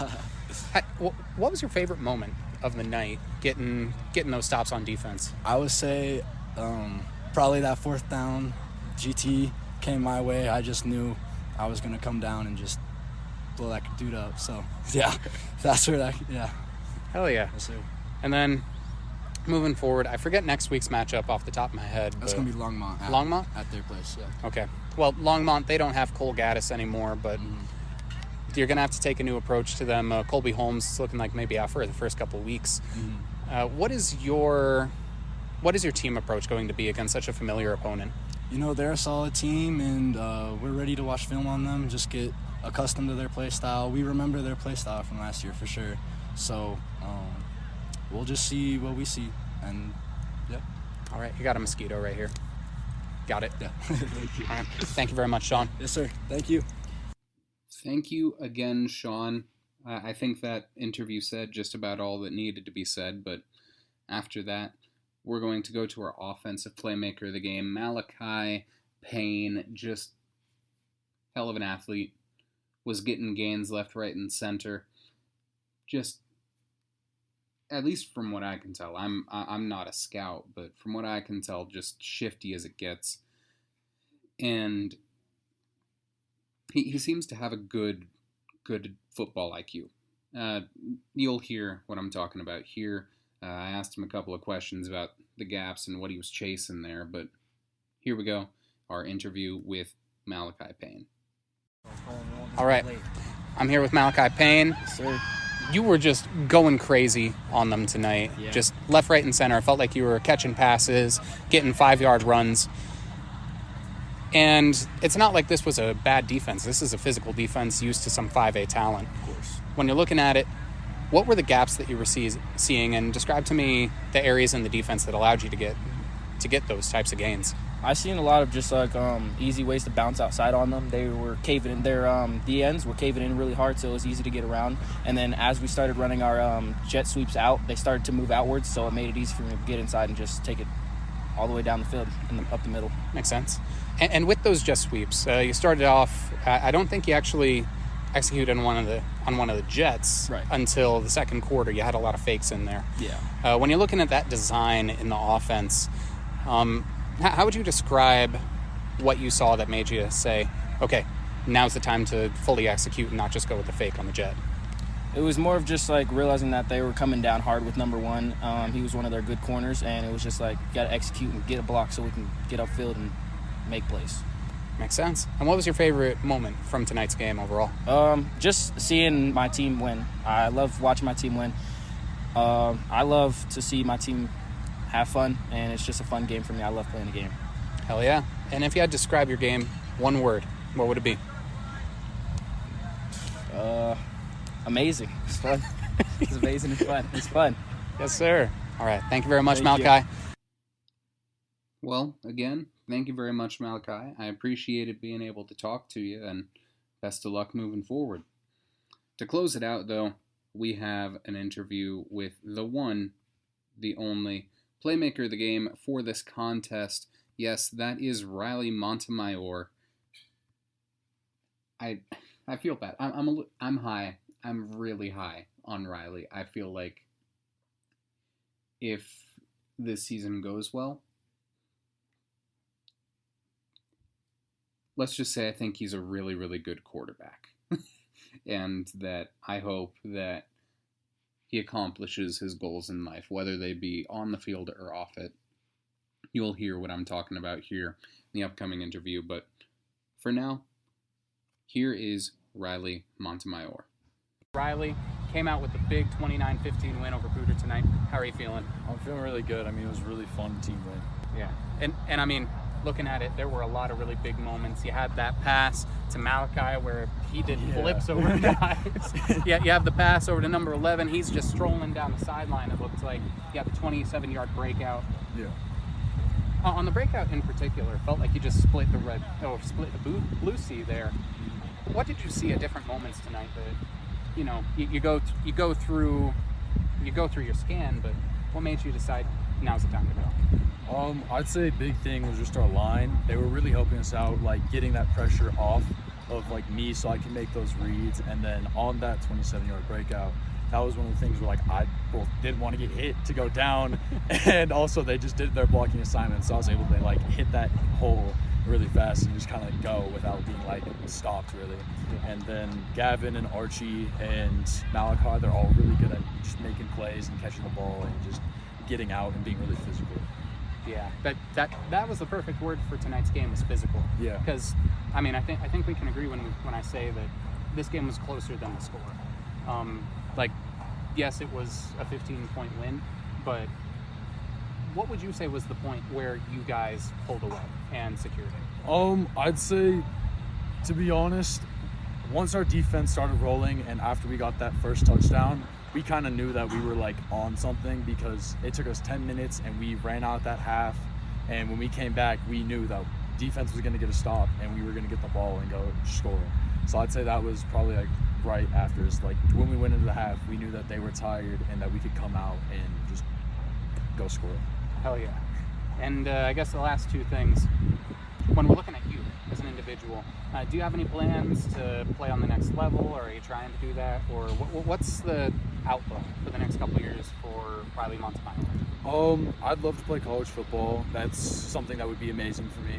What was your favorite moment of the night, getting those stops on defense? I would say probably that 4th down GT came my way. I just knew I was going to come down and just blow that dude up. So, yeah, that's where yeah. Hell yeah. Yes, sir. And then moving forward, I forget next week's matchup off the top of my head. That's going to be Longmont. Longmont? At their place, yeah. Okay. Well, Longmont, they don't have Cole Gaddis anymore, but you're going to have to take a new approach to them. Colby Holmes is looking like maybe out for the first couple of weeks. What is your team approach going to be against such a familiar opponent? You know, they're a solid team, and we're ready to watch film on them, just get accustomed to their play style. We remember their play style from last year for sure. So we'll just see what we see, and yeah. All right, you got a mosquito right here. Got it. Yeah. All right. Thank you very much, Sean. Yes, sir. Thank you. Thank you again, Sean. I think that interview said just about all that needed to be said, but after that, we're going to go to our offensive playmaker of the game, Malachi Payne. Just hell of an athlete. Was getting gains left, right, and center. Just, at least from what I can tell, I'm not a scout, but from what I can tell, just shifty as it gets. And he seems to have a good football IQ. You'll hear what I'm talking about here. I asked him a couple of questions about the gaps and what he was chasing there, but here we go, our interview with Malachi Payne. All right, I'm here with Malachi Payne. Yes, sir. You were just going crazy on them tonight. Yeah. Just left, right, and center. It felt like you were catching passes, getting 5-yard runs. And it's not like this was a bad defense. This is a physical defense used to some 5A talent. Of course. When you're looking at it, what were the gaps that you were seeing? And describe to me the areas in the defense that allowed you to get those types of gains. I seen a lot of just like easy ways to bounce outside on them. They were caving in. Their DNs were caving in really hard, so it was easy to get around. And then as we started running our jet sweeps out, they started to move outwards, so it made it easy for me to get inside and just take it all the way down the field and up the middle. Makes sense. And with those jet sweeps, you started off. I don't think you actually executed on one of the jets Right. until the second quarter. You had a lot of fakes in there. Yeah. When you're looking at that design in the offense, how would you describe what you saw that made you say, okay, now's the time to fully execute and not just go with the fake on the jet? It was more of just like realizing that they were coming down hard with number one. He was one of their good corners, and it was just like, got to execute and get a block so we can get upfield and make plays. Makes sense. And what was your favorite moment from tonight's game overall? Just seeing my team win. I love watching my team win. I love to see my team have fun, and it's just a fun game for me. I love playing the game. Hell yeah. And if you had to describe your game, one word, what would it be? Amazing. It's fun. It's amazing and fun. It's fun. Yes, sir. All right. Thank you very much, Thank you. Malachi. Well, again, thank you very much, Malachi. I appreciated being able to talk to you, and best of luck moving forward. To close it out, though, we have an interview with the one, the only playmaker of the game for this contest. Yes, that is Riley Montemayor. I feel bad. I'm high. I'm really high on Riley. I feel like if this season goes well, let's just say I think he's a really, really good quarterback. And that I hope that he accomplishes his goals in life, whether they be on the field or off it. You'll hear what I'm talking about here in the upcoming interview. But for now, here is Riley Montemayor. Riley came out with the big 29-15 win over Poudre tonight. How are you feeling? I'm feeling really good. I mean, it was a really fun team win. Yeah. And I mean, looking at it, there were a lot of really big moments. You had that pass to Malachi where he did flips over guys. Yeah, you have the pass over to number 11. He's just strolling down the sideline, it looks like. You got the 27-yard breakout. Yeah. On the breakout in particular, it felt like you just split the blue sea there. What did you see at different moments tonight that, you go through your scan, but what made you decide now's the time to go? I'd say a big thing was just our line. They were really helping us out, like getting that pressure off of like me so I can make those reads. And then on that 27-yard breakout, that was one of the things where like I both didn't want to get hit to go down, and also they just did their blocking assignment, so I was able to like hit that hole really fast and just kind of go without being like stopped really. And then Gavin and Archie and Malachi, they're all really good at just making plays and catching the ball and just getting out and being really physical. Yeah, that was the perfect word for tonight's game, was physical. Yeah. Because I think we can agree when I say that this game was closer than the score. Yes, it was a 15-point win, but what would you say was the point where you guys pulled away and secured it? I'd say, to be honest, once our defense started rolling and after we got that first touchdown, we kind of knew that we were like on something, because it took us 10 minutes and we ran out that half, and when we came back, we knew that defense was going to get a stop and we were going to get the ball and go score. So I'd say that was probably like right after, is like when we went into the half, we knew that they were tired and that we could come out and just go score. Hell yeah. And I guess the last two things, when we're looking at you as an individual, do you have any plans to play on the next level, or are you trying to do that, or what's the outlook for the next couple of years for Riley Montemayor? I'd love to play college football. That's something that would be amazing for me.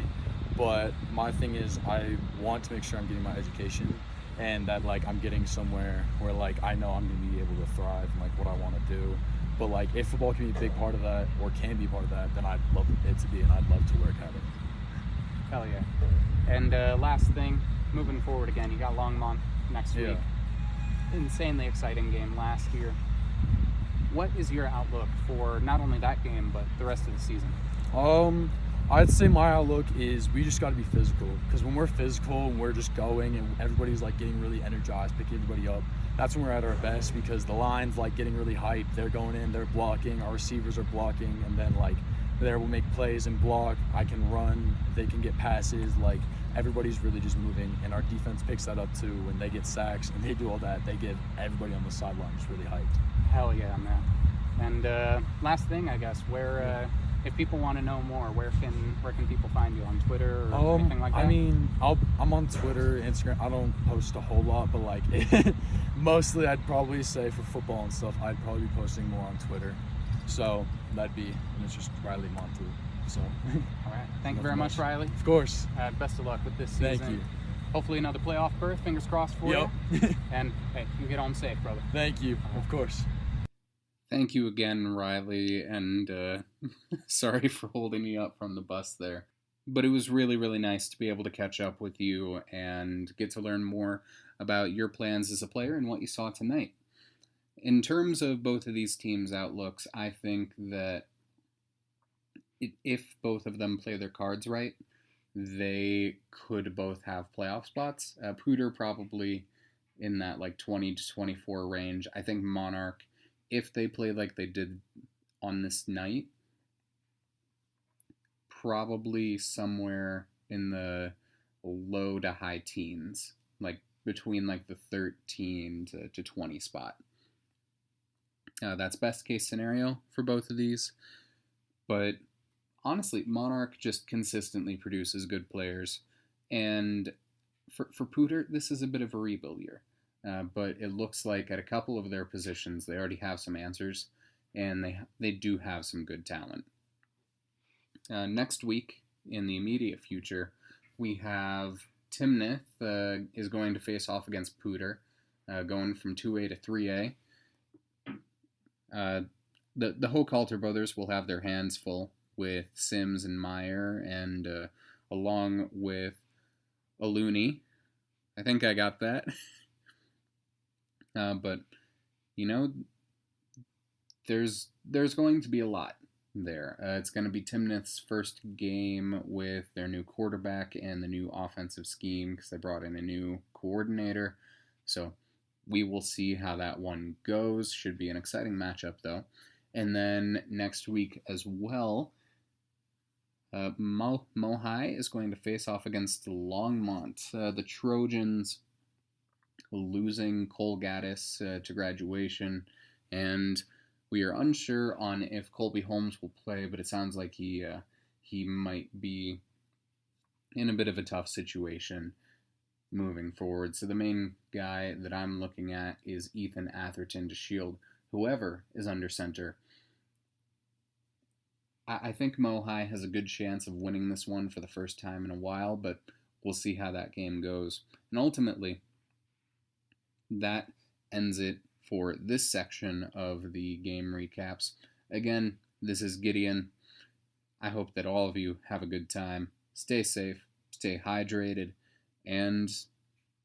But my thing is, I want to make sure I'm getting my education and that like I'm getting somewhere where like I know I'm going to be able to thrive and like what I want to do. But like if football can be a big part of that, or can be part of that, then I'd love it to be, and I'd love to work at it. Hell yeah. And last thing, moving forward again, you got Longmont next week. Insanely exciting game last year. What is your outlook for not only that game, but the rest of the season? I'd say my outlook is we just got to be physical, because when we're physical and we're just going and everybody's like getting really energized, picking everybody up, that's when we're at our best, because the line's like getting really hyped. They're going in, they're blocking, our receivers are blocking, and then like there we'll make plays and block. I can run, they can get passes, like everybody's really just moving, and our defense picks that up too. When they get sacks and they do all that, they get everybody on the sideline just really hyped. Hell yeah, man. And last thing, I guess, where if people want to know more, where can people find you, on Twitter or anything like that? I mean, I'm on Twitter, Instagram. I don't post a whole lot, but like mostly I'd probably say for football and stuff, I'd probably be posting more on Twitter. So and it's just Riley Montu. So all right, thank you very much, Riley. Of course. Best of luck with this season. Thank you. Hopefully another playoff berth. Fingers crossed for you. And hey, you get home safe, brother. Thank you. Of course. Thank you again, Riley, and sorry for holding me up from the bus there. But it was really, really nice to be able to catch up with you and get to learn more about your plans as a player and what you saw tonight. In terms of both of these teams' outlooks, I think that if both of them play their cards right, they could both have playoff spots. Poudre probably in that like 20 to 24 range. I think Monarch, if they play like they did on this night, probably somewhere in the low to high teens, like between like the 13 to 20 spot. That's best case scenario for both of these. But honestly, Monarch just consistently produces good players. And for Poudre, this is a bit of a rebuild year. But it looks like at a couple of their positions, they already have some answers, and they do have some good talent. Next week, in the immediate future, we have Timnith is going to face off against Poudre, going from 2A to 3A. The Hochhalter brothers will have their hands full with Sims and Meyer, and along with Aluni. I think I got that. But, you know, there's going to be a lot there. It's going to be Timnith's first game with their new quarterback and the new offensive scheme, because they brought in a new coordinator. So we will see how that one goes. Should be an exciting matchup, though. And then next week as well, Mohai is going to face off against Longmont. The Trojans losing Cole Gaddis to graduation, and we are unsure on if Colby Holmes will play, but it sounds like he might be in a bit of a tough situation moving forward. So the main guy that I'm looking at is Ethan Atherton to shield whoever is under center. I think Mohai has a good chance of winning this one for the first time in a while, but we'll see how that game goes. And ultimately, that ends it for this section of the game recaps. Again, this is Gideon. I hope that all of you have a good time. Stay safe, stay hydrated, and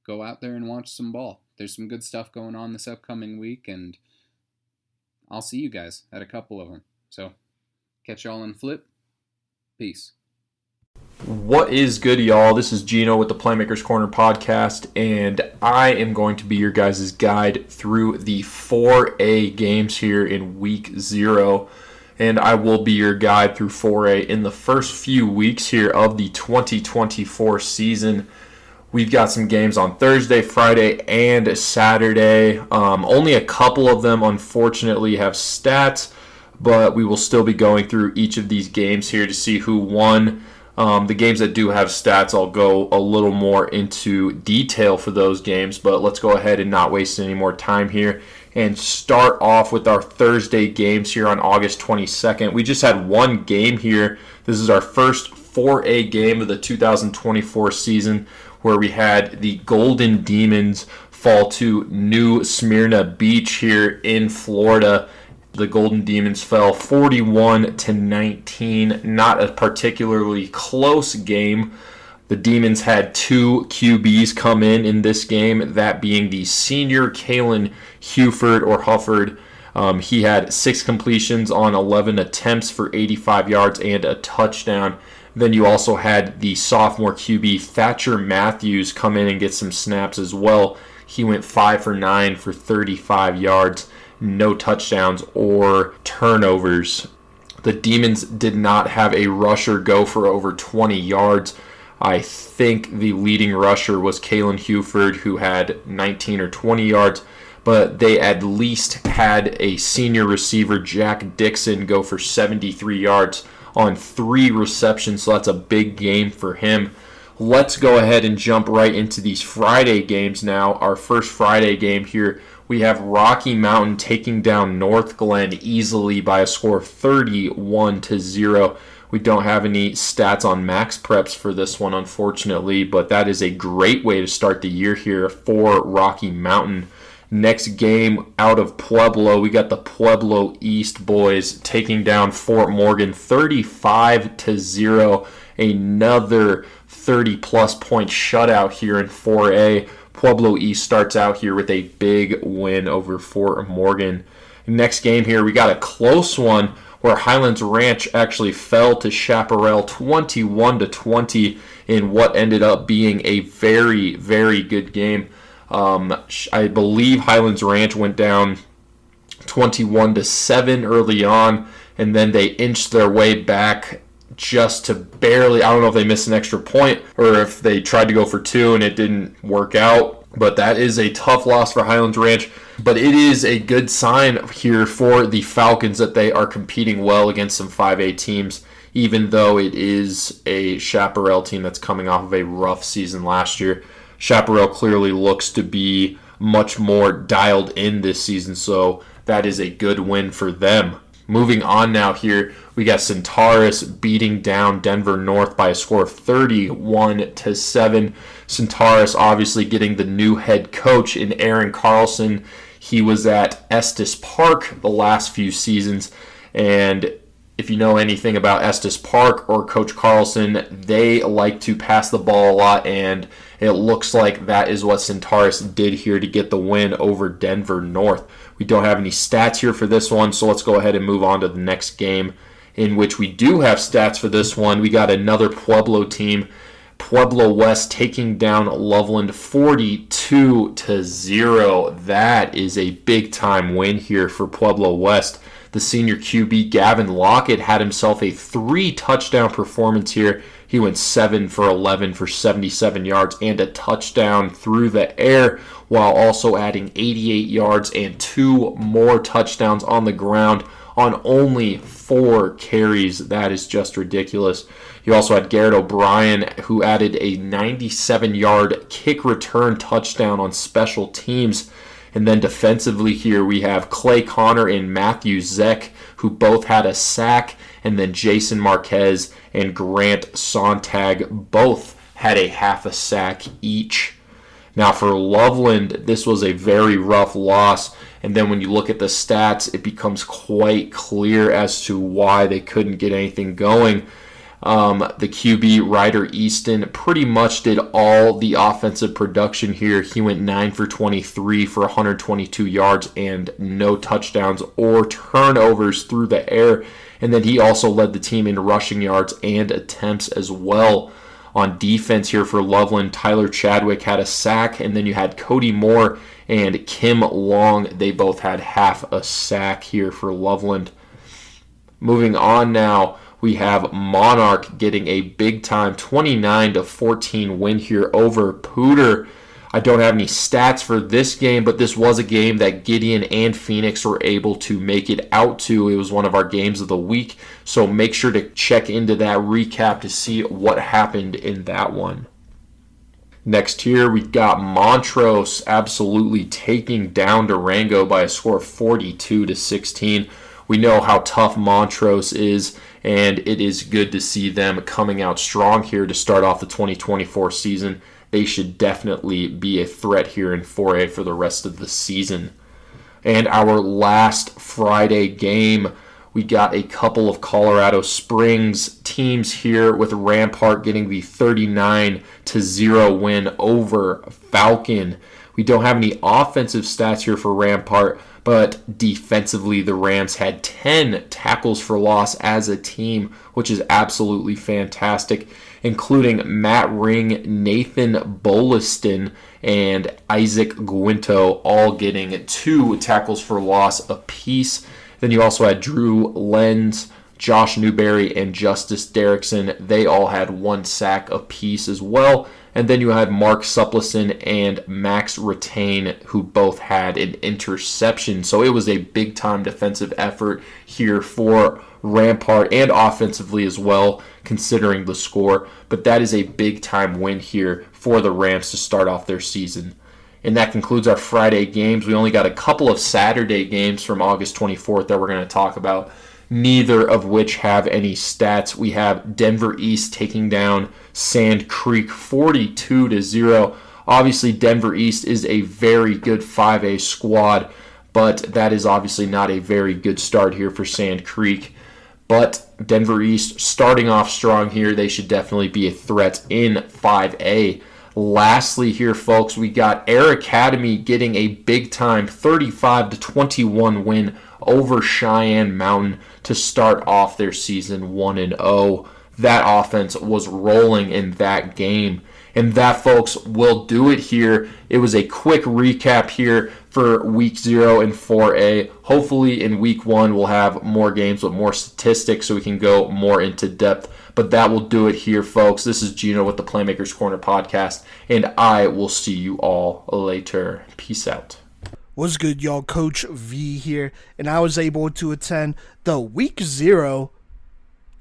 go out there and watch some ball. There's some good stuff going on this upcoming week, and I'll see you guys at a couple of them. So, catch y'all in Flip. Peace. What is good, y'all? This is Gino with the Playmakers Corner podcast, and I am going to be your guys' guide through the 4A games here in week 0, and I will be your guide through 4A in the first few weeks here of the 2024 season. We've got some games on Thursday, Friday, and Saturday. Only a couple of them, unfortunately, have stats, but we will still be going through each of these games here to see who won. The games that do have stats, I'll go a little more into detail for those games, but let's go ahead and not waste any more time here and start off with our Thursday games here on August 22nd. We just had one game here. This is our first 4A game of the 2024 season, where we had the Golden Demons fall to New Smyrna Beach here in Florida. The Golden Demons fell 41-19. Not a particularly close game. The Demons had 2 QBs come in this game, that being the senior Kalen Hufford. He had 6 completions on 11 attempts for 85 yards and a touchdown. Then you also had the sophomore QB Thatcher Matthews come in and get some snaps as well. He went 5 for 9 for 35 yards. No touchdowns or turnovers. The Demons did not have a rusher go for over 20 yards. I think the leading rusher was Kalen Hufford, who had 19 or 20 yards, but they at least had a senior receiver, Jack Dixon, go for 73 yards on 3 receptions, so that's a big game for him. Let's go ahead and jump right into these Friday games now. Our first Friday game here, we have Rocky Mountain taking down North Glen easily by a score of 31-0. We don't have any stats on max preps for this one, unfortunately, but that is a great way to start the year here for Rocky Mountain. Next game out of Pueblo, we got the Pueblo East boys taking down Fort Morgan 35-0. Another 30-plus point shutout here in 4A. Pueblo East starts out here with a big win over Fort Morgan. Next game here, we got a close one where Highlands Ranch actually fell to Chaparral 21-20 in what ended up being a very, very good game. I believe Highlands Ranch went down 21-7 early on, and then they inched their way back just to barely, I don't know if they missed an extra point or if they tried to go for 2 and it didn't work out, but that is a tough loss for Highlands Ranch. But it is a good sign here for the Falcons that they are competing well against some 5A teams, even though it is a Chaparral team that's coming off of a rough season last year. Chaparral clearly looks to be much more dialed in this season, so that is a good win for them. Moving on now here, we got Centaurus beating down Denver North by a score of 31-7. Centaurus obviously getting the new head coach in Aaron Carlson. He was at Estes Park the last few seasons, and if you know anything about Estes Park or Coach Carlson, they like to pass the ball a lot, and it looks like that is what Centaurus did here to get the win over Denver North. We don't have any stats here for this one, so let's go ahead and move on to the next game, in which we do have stats for this one. We got another Pueblo team, Pueblo West taking down Loveland 42-0. That is a big-time win here for Pueblo West. The senior QB, Gavin Lockett, had himself a 3-touchdown performance here. He went 7 for 11 for 77 yards and a touchdown through the air, while also adding 88 yards and 2 more touchdowns on the ground on only 4 carries. That is just ridiculous. You also had Garrett O'Brien, who added a 97-yard kick return touchdown on special teams. And then defensively here, we have Clay Connor and Matthew Zeck, who both had a sack. And then Jason Marquez and Grant Sontag both had a half a sack each. Now for Loveland, this was a very rough loss. And then when you look at the stats, it becomes quite clear as to why they couldn't get anything going. The QB, Ryder Easton, pretty much did all the offensive production here. He went 9 for 23 for 122 yards and no touchdowns or turnovers through the air. And then he also led the team in rushing yards and attempts as well. On defense here for Loveland, Tyler Chadwick had a sack, and then you had Cody Moore and Kim Long. They both had half a sack here for Loveland. Moving on now, we have Monarch getting a big-time 29-14 win here over Poudre. I don't have any stats for this game, but this was a game that Gideon and Phoenix were able to make it out to. It was one of our games of the week, so make sure to check into that recap to see what happened in that one. Next here, we got Montrose absolutely taking down Durango by a score of 42-16. We know how tough Montrose is, and it is good to see them coming out strong here to start off the 2024 season. They should definitely be a threat here in 4A for the rest of the season. And our last Friday game, we got a couple of Colorado Springs teams here, with Rampart getting the 39-0 win over Falcon. We don't have any offensive stats here for Rampart, but defensively the Rams had 10 tackles for loss as a team, which is absolutely fantastic, including Matt Ring, Nathan Boliston, and Isaac Guinto all getting 2 tackles for loss apiece. Then you also had Drew Lenz, Josh Newberry, and Justice Derrickson. They all had 1 sack apiece as well. And then you had Mark Suppleson and Max Retain, who both had an interception. So it was a big-time defensive effort here for Rampart, and offensively as well, considering the score. But that is a big-time win here for the Rams to start off their season. And that concludes our Friday games. We only got a couple of Saturday games from August 24th that we're going to talk about, neither of which have any stats. We have Denver East taking down Sand Creek 42-0. Obviously, Denver East is a very good 5A squad, but that is obviously not a very good start here for Sand Creek. But Denver East starting off strong here. They should definitely be a threat in 5A. Lastly here, folks, we got Air Academy getting a big-time 35-21 win over Cheyenne Mountain to start off their season 1-0. That offense was rolling in that game. And that, folks, will do it here. It was a quick recap here for Week 0 and 4A. Hopefully in Week 1 we'll have more games with more statistics so we can go more into depth. But that will do it here, folks. This is Gino with the Playmakers Corner podcast, and I will see you all later. Peace out. What's good, y'all? Coach V here, and I was able to attend the Week 0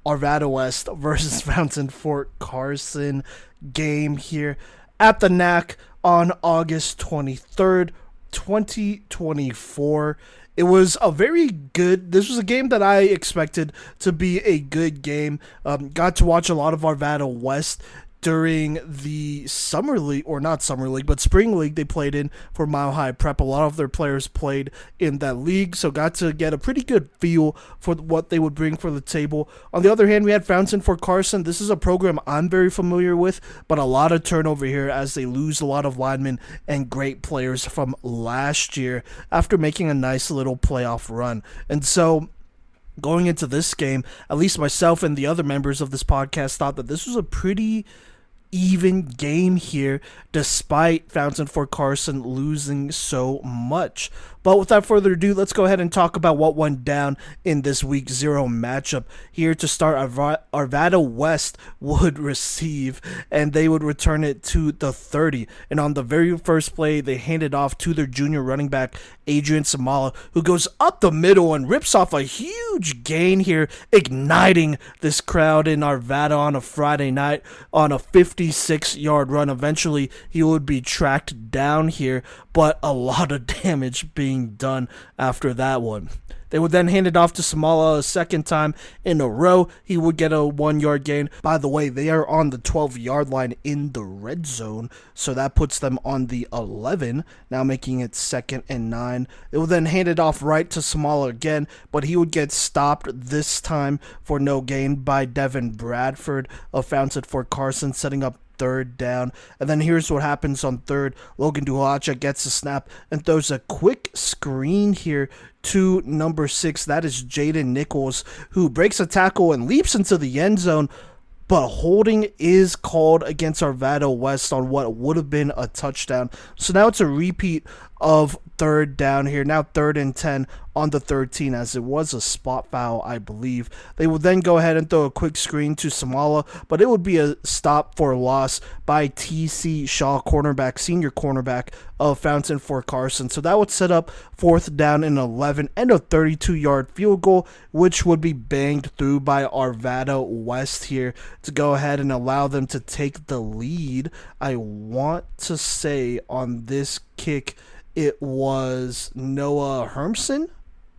Arvada West versus Fountain Fort-Carson game here at the NAC on August 23rd, 2024. It was a very good, this was a game that I expected to be a good game. Got to watch a lot of Arvada West during the summer league, or not summer league, but spring league they played in for Mile High Prep. A lot of their players played in that league, so got to get a pretty good feel for what they would bring for the table. On the other hand, we had Fountain Fort-Carson. This is a program I'm very familiar with, but a lot of turnover here as they lose a lot of linemen and great players from last year after making a nice little playoff run. And so going into this game, at least myself and the other members of this podcast thought that this was a pretty even game here, despite Fountain Fort-Carson losing so much. But without further ado, let's go ahead and talk about what went down in this Week 0 matchup. Here to start, Arvada West would receive, and they would return it to the 30. And on the very first play, they handed off to their junior running back, Adrian Samala, who goes up the middle and rips off a huge gain here, igniting this crowd in Arvada on a Friday night on a 56-yard run. Eventually, he would be tracked down here, but a lot of damage being done after that one. They would then hand it off to Samala a second time in a row. He would get a 1-yard gain. By the way, they are on the 12-yard line in the red zone, so that puts them on the 11, now making it 2nd and 9. They would then hand it off right to Samala again, but he would get stopped this time for no gain by Devin Bradford of Fountain Fort-Carson, setting up 3rd down. And then here's what happens on 3rd. Logan Duhacha gets a snap and throws a quick screen here to number 6. That is Jaden Nichols, who breaks a tackle and leaps into the end zone, but holding is called against Arvada West on what would have been a touchdown. So now it's a repeat of 3rd down here, now 3rd and 10 on the 13, as it was a spot foul, I believe. They would then go ahead and throw a quick screen to Samala, but it would be a stop for a loss by T.C. Shaw, senior cornerback of Fountain Fort-Carson. So that would set up 4th down and 11 and a 32-yard field goal, which would be banged through by Arvada West here to go ahead and allow them to take the lead. I want to say on this kick, it was Noah Hermson,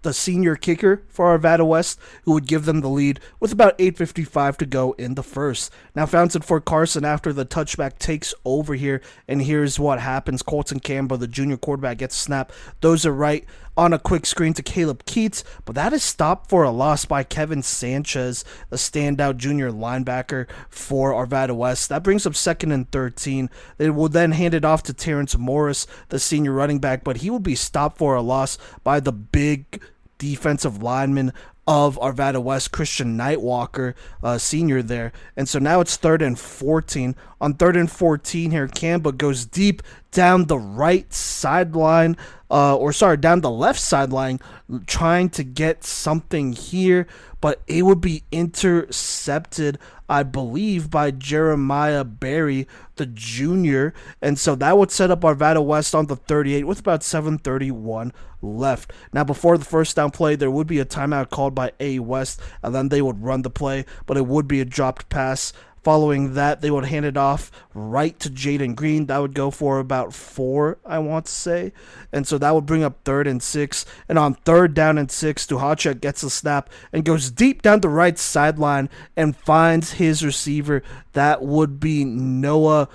the senior kicker for Arvada West, who would give them the lead with about 8:55 to go in the first. Now Fountain Fort-Carson, after the touchback, takes over here, and here's what happens. Colton Campbell, the junior quarterback, gets a snap. Those are right on a quick screen to Caleb Keats, but that is stopped for a loss by Kevin Sanchez, the standout junior linebacker for Arvada West. That brings up 2nd and 13. They will then hand it off to Terrence Morris, the senior running back, but he would be stopped for a loss by the big defensive lineman of Arvada West, Christian Nightwalker, senior there. And so now it's 3rd and 14. On 3rd and 14 here, Kamba goes deep down the right sideline, down the left sideline, trying to get something here, but it would be intercepted, I believe, by Jeremiah Berry, the junior. And so that would set up Arvada West on the 38 with about 7:31 left. Now, before the first down play, there would be a timeout called by A West, and then they would run the play, but it would be a dropped pass. Following that, they would hand it off right to Jaden Green. That would go for about 4, I want to say. And so that would bring up 3rd and 6. And on 3rd down and 6, Duhacha gets a snap and goes deep down the right sideline and finds his receiver. That would be Noah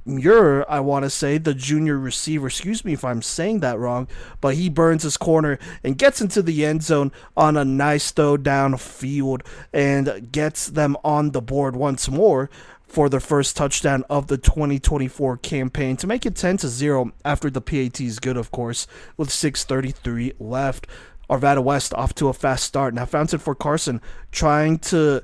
Muir, I want to say, the junior receiver. Excuse me if I'm saying that wrong, but he burns his corner and gets into the end zone on a nice throw downfield and gets them on the board once more for their first touchdown of the 2024 campaign to make it 10-0 after the PAT is good, of course, with 6:33 left. Arvada West off to a fast start. Now Fountain Fort-Carson trying to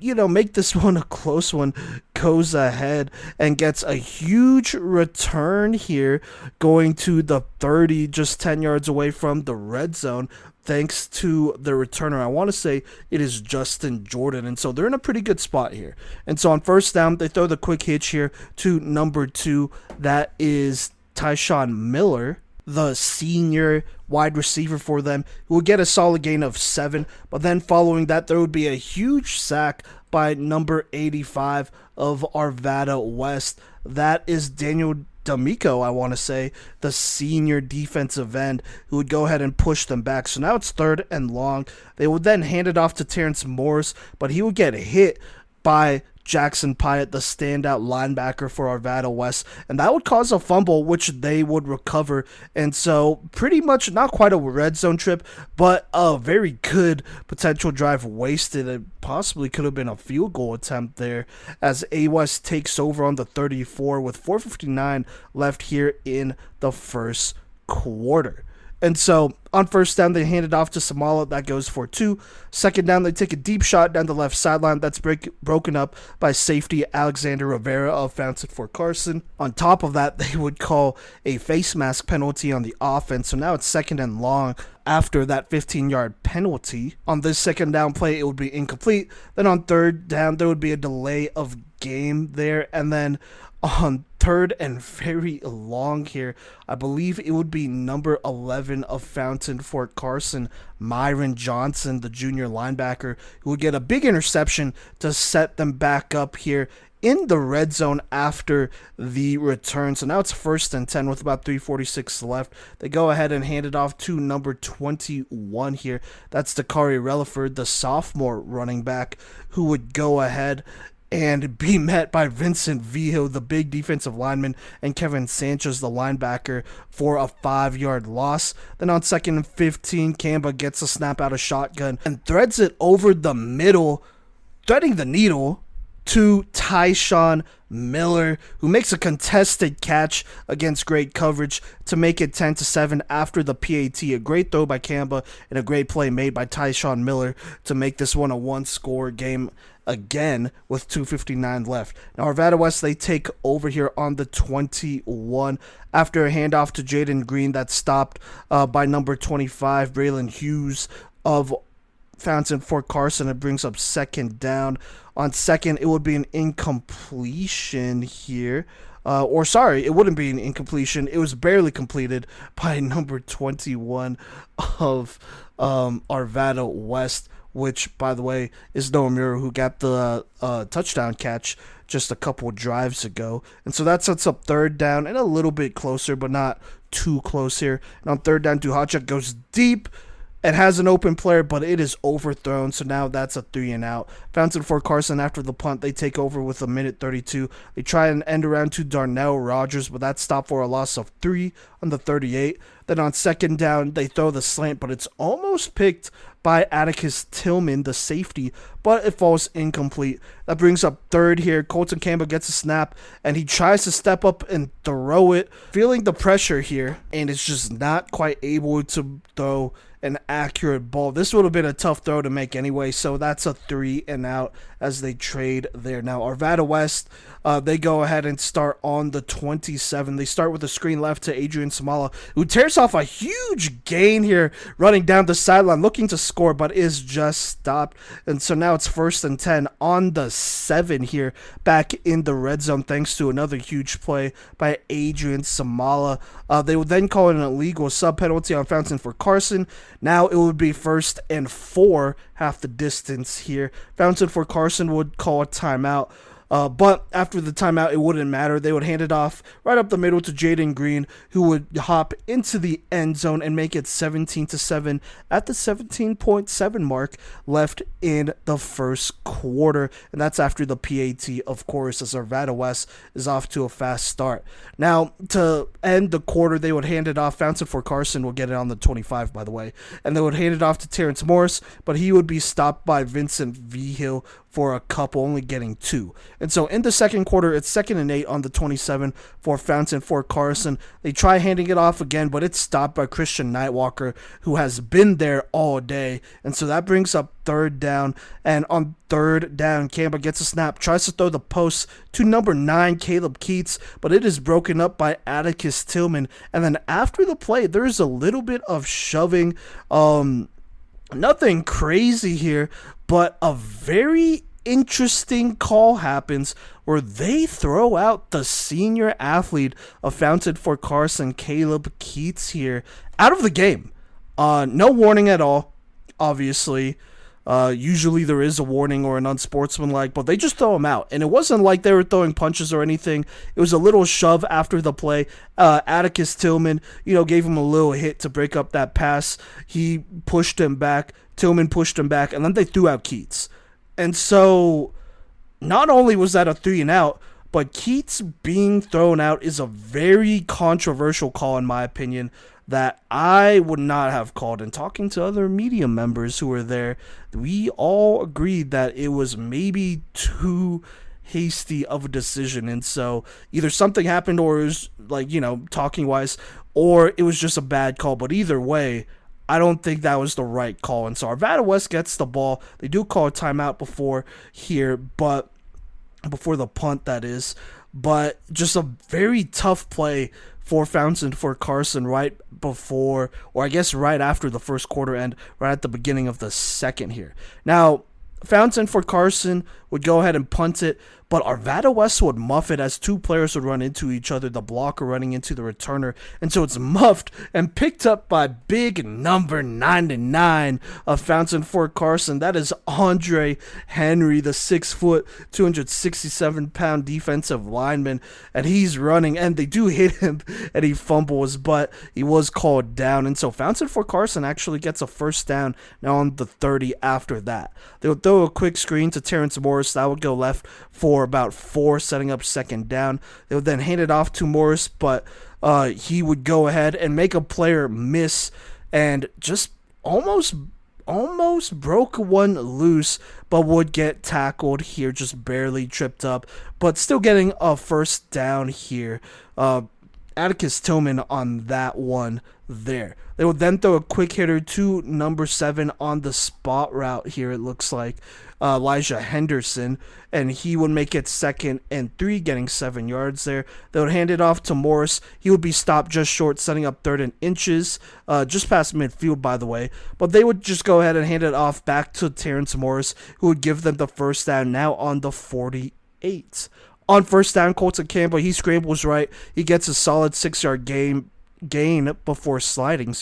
make this one a close one, goes ahead and gets a huge return here, going to the 30, just 10 yards away from the red zone, thanks to the returner. I want to say it is Justin Jordan, and so they're in a pretty good spot here. And so on 1st down, they throw the quick hitch here to number 2, that is Tyshawn Miller, the senior wide receiver for them, who will get a solid gain of 7. But then following that, there would be a huge sack by number 85 of Arvada West. That is Daniel D'Amico, I want to say, the senior defensive end, who would go ahead and push them back. So now it's 3rd and long. They would then hand it off to Terrence Morris, but he would get hit by Jackson Pyatt, the standout linebacker for Arvada West, and that would cause a fumble, which they would recover. And so pretty much not quite a red zone trip, but a very good potential drive wasted. It possibly could have been a field goal attempt there, as A West takes over on the 34 with 4:59 left here in the first quarter. And so on first down, they hand it off to Samala. That goes for 2. Second down, they take a deep shot down the left sideline. That's broken up by safety Alexander Rivera of Fort-Carson. On top of that, they would call a face mask penalty on the offense. So now it's 2nd and long after that 15-yard penalty. On this second down play, it would be incomplete. Then on third down, there would be a delay of game there. And then on 3rd and very long here, I believe it would be number 11 of Fort-Carson, Myron Johnson, the junior linebacker, who would get a big interception to set them back up here in the red zone after the return. So now it's 1st and 10 with about 3:46 left. They go ahead and hand it off to number 21 here. That's Dakari Relaford, the sophomore running back, who would go ahead and be met by Vincent Vijo, the big defensive lineman, and Kevin Sanchez, the linebacker, for a 5-yard loss. Then on 2nd and 15, Kamba gets a snap out of shotgun and threads it over the middle, threading the needle to Tyshawn Miller, who makes a contested catch against great coverage to make it 10-7 after the PAT. A great throw by Kamba and a great play made by Tyshawn Miller to make this one a 1-score game again with 2:59 left. Now Arvada West, they take over here on the 21 after a handoff to Jaden Green that's stopped by number 25, Braylon Hughes of Fort-Carson. It brings up 2nd down. On 2nd, it would be an incompletion here. It wouldn't be an incompletion. It was barely completed by number 21 of Arvada West, which, by the way, is Noah Mura, who got the touchdown catch just a couple drives ago. And so that sets up 3rd down and a little bit closer, but not too close here. And on 3rd down, Duhacha goes deep and has an open player, but it is overthrown. So now that's a 3-and-out. Fort-Carson, after the punt, they take over with 1:32. They try and end around to Darnell Rogers, but that's stopped for a loss of 3 on the 38. Then on 2nd down, they throw the slant, but it's almost picked by Atticus Tillman, the safety, but it falls incomplete. That brings up 3rd here. Colton Campbell gets a snap, and he tries to step up and throw it, feeling the pressure here, and it's just not quite able to throw an accurate ball. This would have been a tough throw to make anyway, so that's a 3-and-out as they trade there. Now, Arvada West, they go ahead and start on the 27. They start with a screen left to Adrian Samala, who tears off a huge gain here, running down the sideline, looking to score, but is just stopped. And so now it's 1st and 10 on the 7 here, back in the red zone, thanks to another huge play by Adrian Samala. They would then call it an illegal sub penalty on Fort-Carson. Now it would be 1st and 4, half the distance here. Fort-Carson would call a timeout. But after the timeout, it wouldn't matter. They would hand it off right up the middle to Jaden Green, who would hop into the end zone and make it 17-7 at the 17.7 mark left in the first quarter. And that's after the PAT, of course, as Arvada West is off to a fast start. Now, to end the quarter, they would hand it off. Fort-Carson will get it on the 25, by the way. And they would hand it off to Terrence Morris, but he would be stopped by Vincent Vigil for a couple, only getting 2. And so in the second quarter, it's 2nd and 8 on the 27 for Fort-Carson. They try handing it off again, but it's stopped by Christian Nightwalker, who has been there all day. And so that brings up 3rd down. And on 3rd down, Kamba gets a snap, tries to throw the post to number 9, Caleb Keats, but it is broken up by Atticus Tillman. And then after the play, there's a little bit of shoving. Nothing crazy here, but a very interesting call happens where they throw out the senior athlete of Fort-Carson, Caleb Keats here, out of the game. No warning at all, obviously. Usually there is a warning or an unsportsmanlike, but they just throw him out. And it wasn't like they were throwing punches or anything. It was a little shove after the play. Atticus Tillman, gave him a little hit to break up that pass. He pushed him back. Tillman pushed him back, and then they threw out Keats. And so not only was that a 3-and-out, but Keats being thrown out is a very controversial call, in my opinion, that I would not have called. And talking to other media members who were there, we all agreed that it was maybe too hasty of a decision. And so either something happened, or it was talking wise, or it was just a bad call. But either way, I don't think that was the right call. And so Arvada West gets the ball. They do call a timeout before the punt, that is. But just a very tough play for Fort-Carson right before, or I guess right after the first quarter end, right at the beginning of the second here. Now, Fort-Carson would go ahead and punt it, but Arvada West would muff it as two players would run into each other, the blocker running into the returner, and so it's muffed and picked up by big number 99 of Fort-Carson. That is Andre Henry, the 6 foot, 267-pound defensive lineman, and he's running, and they do hit him, and he fumbles, but he was called down, and so Fort-Carson actually gets a first down now on the 30 after that. They'll throw a quick screen to Terrence Morris. That would go left for about 4, setting up second down. They would then hand it off to Morris, but he would go ahead and make a player miss and just almost broke one loose, but would get tackled here, just barely tripped up, but still getting a first down here. Atticus Tillman on that one there. They would then throw a quick hitter to number 7 on the spot route here, it looks like, Elijah Henderson, and he would make it 2nd and 3, getting 7 yards there. They would hand it off to Morris. He would be stopped just short, setting up 3rd and inches, just past midfield, by the way. But they would just go ahead and hand it off back to Terrence Morris, who would give them the first down now on the 48. On first down, Colton Campbell, he scrambles right. He gets a solid 6-yard gain before sliding,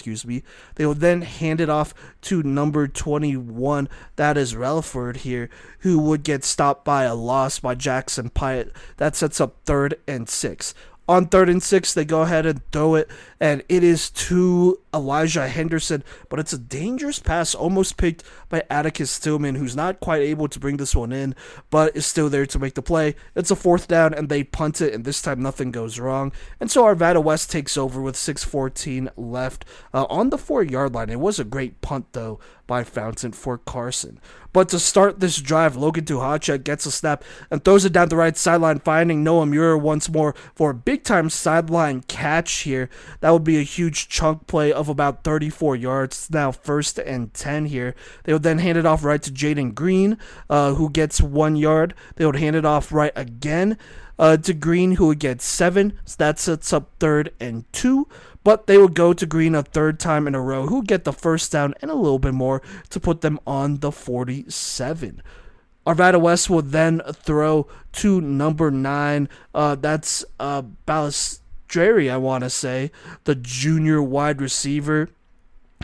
They will then hand it off to number 21, that is Relaford here, who would get stopped by a loss by Jackson Pyatt. That sets up 3rd and 6. On 3rd and 6, they go ahead and throw it, and it is to Elijah Henderson, but it's a dangerous pass, almost picked by Atticus Tillman, who's not quite able to bring this one in, but is still there to make the play. It's a 4th down, and they punt it, and this time nothing goes wrong. And so Arvada West takes over with 6:14 left on the 4-yard line. It was a great punt, though, by Fort-Carson. But to start this drive, Logan Tuhacek gets a snap and throws it down the right sideline, finding Noah Muir once more for a big-time sideline catch here. That would be a huge chunk play of about 34 yards. It's now 1st and 10 here. They would then hand it off right to Jaden Green, who gets 1 yard. They would hand it off right again to Green, who would get 7. So that sets up 3rd and 2. But they would go to Green a 3rd time in a row, who would get the first down and a little bit more to put them on the 47. Arvada West would then throw to number 9. That's Balistreri, I want to say, the junior wide receiver.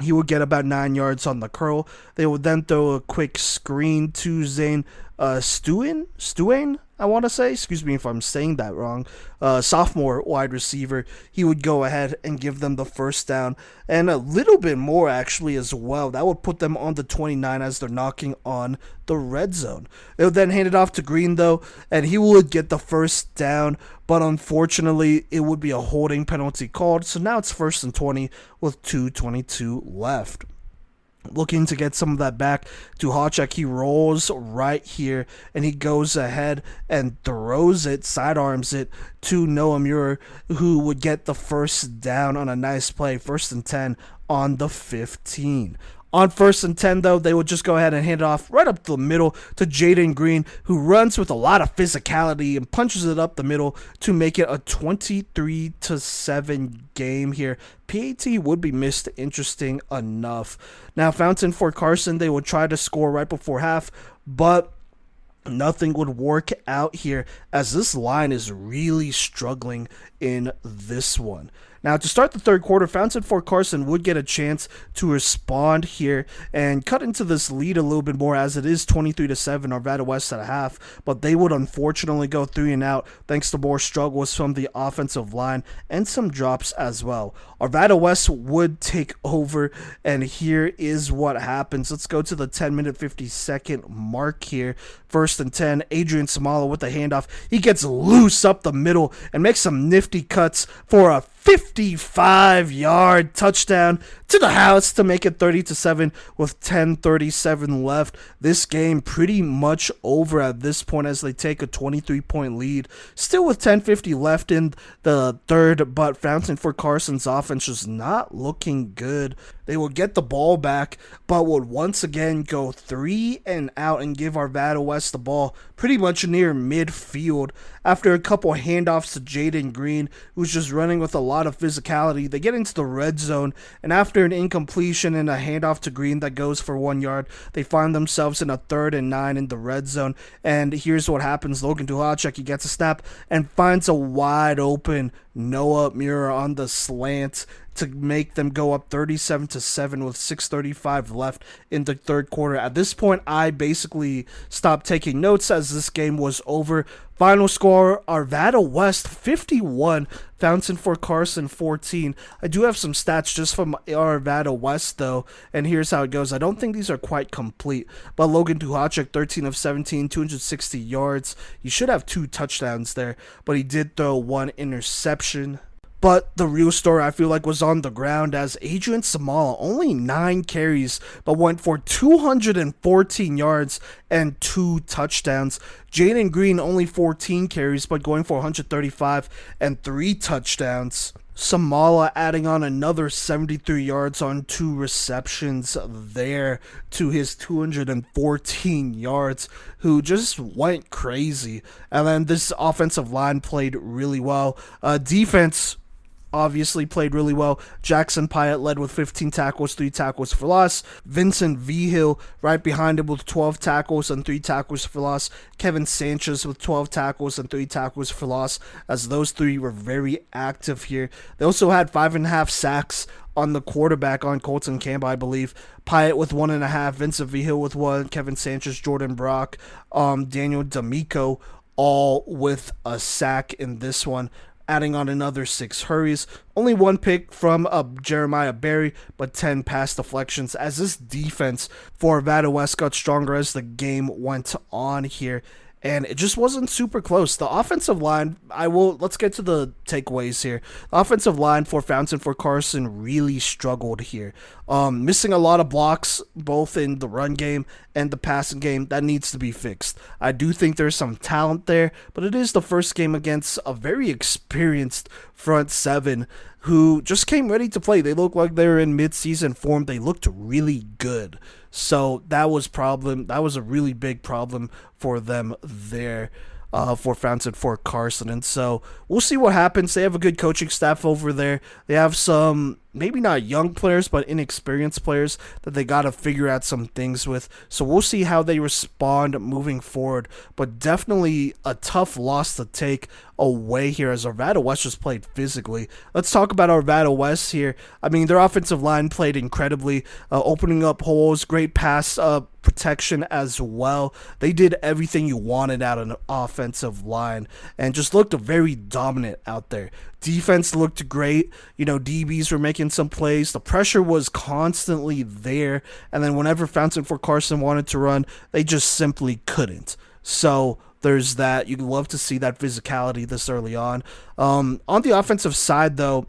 He would get about 9 yards on the curl. They would then throw a quick screen to Zane Stuane, I want to say. Excuse me if I'm saying that wrong. Sophomore wide receiver. He would go ahead and give them the first down and a little bit more actually as well. That would put them on the 29 as they're knocking on the red zone. They would then hand it off to Green though, and he would get the first down, but unfortunately it would be a holding penalty called. So now it's 1st and 20 with 2:22 left. Looking to get some of that back to Hawchek. He rolls right here and he goes ahead and throws it, sidearms it to Noah Muir, who would get the first down on a nice play. 1st and 10 on the 15. On 1st and 10, though, they would just go ahead and hand it off right up the middle to Jaden Green, who runs with a lot of physicality and punches it up the middle to make it a 23-7 game here. PAT would be missed, interesting enough. Now, Fort-Carson, they would try to score right before half, but nothing would work out here as this line is really struggling in this one. Now, to start the 3rd quarter, Fort-Carson would get a chance to respond here and cut into this lead a little bit more, as it is 23-7, Arvada West at a half, but they would unfortunately go 3 and out thanks to more struggles from the offensive line and some drops as well. Arvada West would take over, and here is what happens. Let's go to the 10-minute, 50-second mark here. 1st and 10, Adrian Samala with the handoff. He gets loose up the middle and makes some nifty cuts for a 55-yard touchdown to the house to make it 30-7 with 10:37 left. This game pretty much over at this point as they take a 23-point lead. Still with 10:50 left in the third, but Fort-Carson's offense just not looking good. They will get the ball back, but would once again go 3 and out and give Arvada West the ball pretty much near midfield. After a couple handoffs to Jaden Green, who's just running with a lot of physicality, they get into the red zone, and after an incompletion and a handoff to Green that goes for 1 yard, they find themselves in a 3rd and 9 in the red zone. And here's what happens. Logan Duhacek, he gets a snap and finds a wide open Noah Muir on the slant to make them go up 37-7 with 6:35 left in the third quarter. At this point, I basically stopped taking notes as this game was over. Final score, Arvada West 51, Fort-Carson 14. I do have some stats just from Arvada West, though, and here's how it goes. I don't think these are quite complete, but Logan Duhacek, 13 of 17, 260 yards. He should have 2 touchdowns there, but he did throw 1 interception. But the real story, I feel like, was on the ground as Adrian Samala, only 9 carries, but went for 214 yards and 2 touchdowns. Jaden Green, only 14 carries, but going for 135 and 3 touchdowns. Samala adding on another 73 yards on 2 receptions there to his 214 yards, who just went crazy. And then this offensive line played really well. Defense obviously played really well. Jackson Pyatt led with 15 tackles, 3 tackles for loss. Vincent Vigil right behind him with 12 tackles and 3 tackles for loss. Kevin Sanchez with 12 tackles and 3 tackles for loss, as those 3 were very active here. They also had 5.5 sacks on the quarterback, on Colton Campbell, I believe. Pyatt with 1.5, Vincent Vigil with 1, Kevin Sanchez, Jordan Brock, Daniel D'Amico, all with a sack in this one, adding on another 6 hurries. Only 1 pick from Jeremiah Berry, but 10 pass deflections, as this defense for Arvada West got stronger as the game went on here. And it just wasn't super close. The offensive line, let's get to the takeaways here. The offensive line for Fort-Carson really struggled here. Missing a lot of blocks, both in the run game and the passing game. That needs to be fixed. I do think there's some talent there, but it is the first game against a very experienced front 7 who just came ready to play. They looked like they were in mid-season form. They looked really good. So that was a really big problem for them there, for Fort-Carson. And so we'll see what happens. They have a good coaching staff over there. They have some, maybe not young players, but inexperienced players that they got to figure out some things with. So we'll see how they respond moving forward. But definitely a tough loss to take away here, as Arvada West just played physically. Let's talk about Arvada West here. I mean, their offensive line played incredibly, opening up holes, great pass protection as well. They did everything you wanted out of an offensive line and just looked very dominant out there. Defense looked great. DBs were making some plays. The pressure was constantly there. And then whenever Fort-Carson wanted to run, they just simply couldn't. So there's that. You'd love to see that physicality this early on. On the offensive side, though,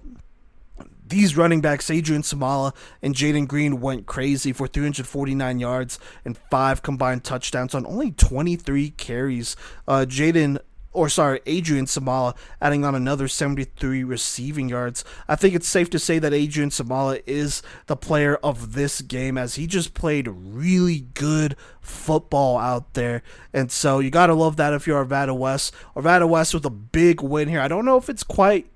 these running backs, Adrian Samala and Jaden Green, went crazy for 349 yards and 5 combined touchdowns on only 23 carries. Adrian Samala adding on another 73 receiving yards. I think it's safe to say that Adrian Samala is the player of this game, as he just played really good football out there. And so you got to love that if you're Arvada West. Arvada West with a big win here. I don't know if it's quite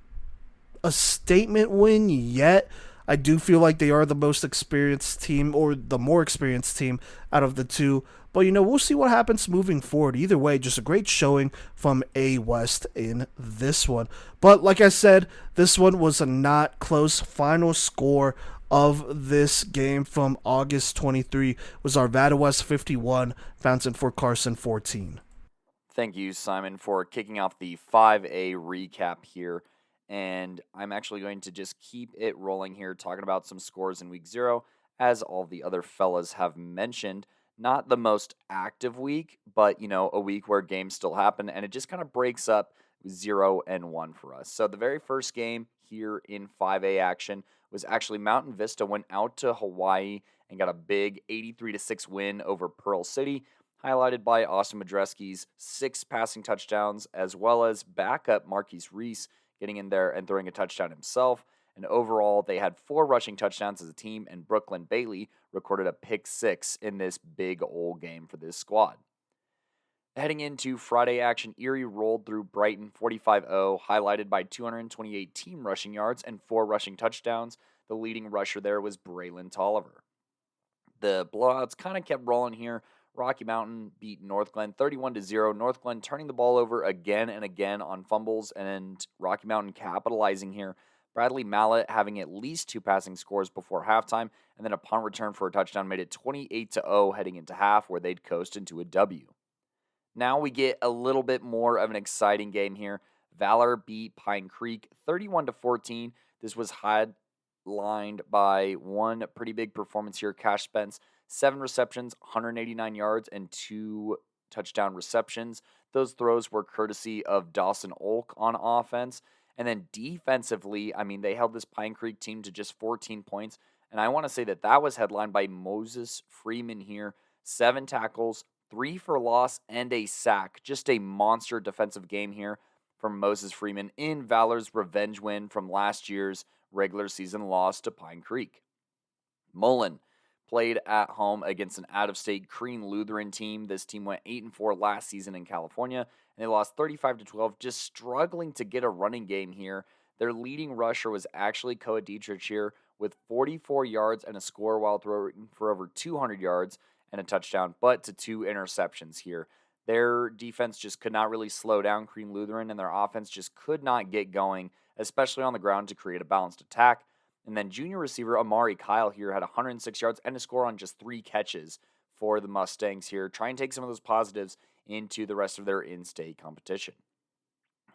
a statement win yet. I do feel like they are the most experienced team, or the more experienced team out of the two. But, we'll see what happens moving forward. Either way, just a great showing from A West in this one. But like I said, this one was a not close. Final score of this game from August 23 was Arvada West 51, Fort-Carson 14. Thank you, Simon, for kicking off the 5A recap here. And I'm actually going to just keep it rolling here, talking about some scores in week 0, as all the other fellas have mentioned. Not the most active week, but, a week where games still happen, and it just kind of breaks up 0 and 1 for us. So the very first game here in 5A action was actually Mountain Vista went out to Hawaii and got a big 83-6 win over Pearl City, highlighted by Austin Madreski's 6 passing touchdowns, as well as backup Marquise Reese getting in there and throwing a touchdown himself. And overall, they had 4 rushing touchdowns as a team, and Brooklyn Bailey recorded a pick 6 in this big old game for this squad. Heading into Friday action, Erie rolled through Brighton 45-0, highlighted by 228 team rushing yards and 4 rushing touchdowns. The leading rusher there was Braylon Tolliver. The blowouts kind of kept rolling here. Rocky Mountain beat North Glen 31-0. North Glen turning the ball over again and again on fumbles, and Rocky Mountain capitalizing here. Bradley Mallet having at least 2 passing scores before halftime, and then a punt return for a touchdown made it 28-0 heading into half, where they'd coast into a W. Now we get a little bit more of an exciting game here. Valor beat Pine Creek 31-14. This was headlined by one pretty big performance here. Cash Spence, 7 receptions, 189 yards, and 2 touchdown receptions. Those throws were courtesy of Dawson Olk on offense. And then defensively, I mean, they held this Pine Creek team to just 14 points. And I want to say that was headlined by Moses Freeman here. 7 tackles, 3 for loss, and a sack. Just a monster defensive game here from Moses Freeman in Valor's revenge win from last year's regular season loss to Pine Creek. Mullen played at home against an out-of-state Crean Lutheran team. This team went 8-4 last season in California, and they lost 35-12, just struggling to get a running game here. Their leading rusher was actually Koa Dietrich here with 44 yards and a score while throwing for over 200 yards and a touchdown, but to 2 interceptions here. Their defense just could not really slow down Crean Lutheran, and their offense just could not get going, especially on the ground, to create a balanced attack. And then junior receiver Amari Kyle here had 106 yards and a score on just 3 catches for the Mustangs here. Try and take some of those positives into the rest of their in-state competition.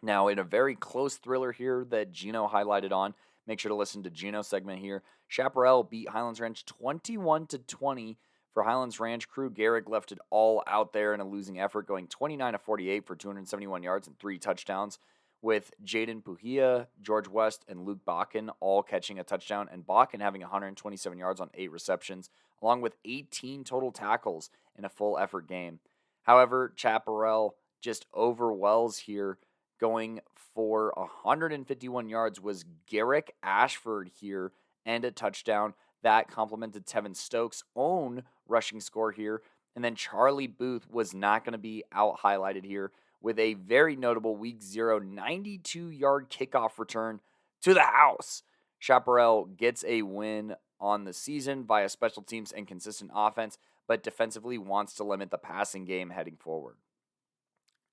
Now, in a very close thriller here that Gino highlighted on, make sure to listen to Gino's segment here. Chaparral beat Highlands Ranch 21-20 for Highlands Ranch. Crew Garrick left it all out there in a losing effort, going 29-48 for 271 yards and 3 touchdowns, with Jaden Puhia, George West, and Luke Bakken all catching a touchdown, and Bakken having 127 yards on 8 receptions, along with 18 total tackles in a full effort game. However, Chaparral just overwhelms here. Going for 151 yards was Garrick Ashford here and a touchdown. That complemented Tevin Stokes' own rushing score here. And then Charlie Booth was not going to be out highlighted here with a very notable Week 0 92-yard kickoff return to the house. Chaparral gets a win on the season via special teams and consistent offense, but defensively wants to limit the passing game heading forward.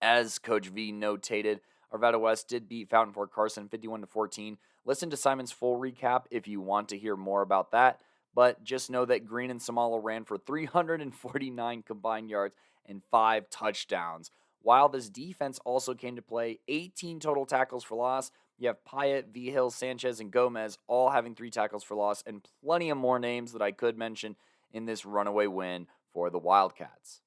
As Coach V notated, Arvada West did beat Fountain Fort-Carson 51-14. Listen to Simon's full recap if you want to hear more about that, but just know that Green and Samala ran for 349 combined yards and 5 touchdowns. While this defense also came to play, 18 total tackles for loss. You have Pyatt, Vigil, Sanchez, and Gomez all having 3 tackles for loss, and plenty of more names that I could mention in this runaway win for the Wildcats.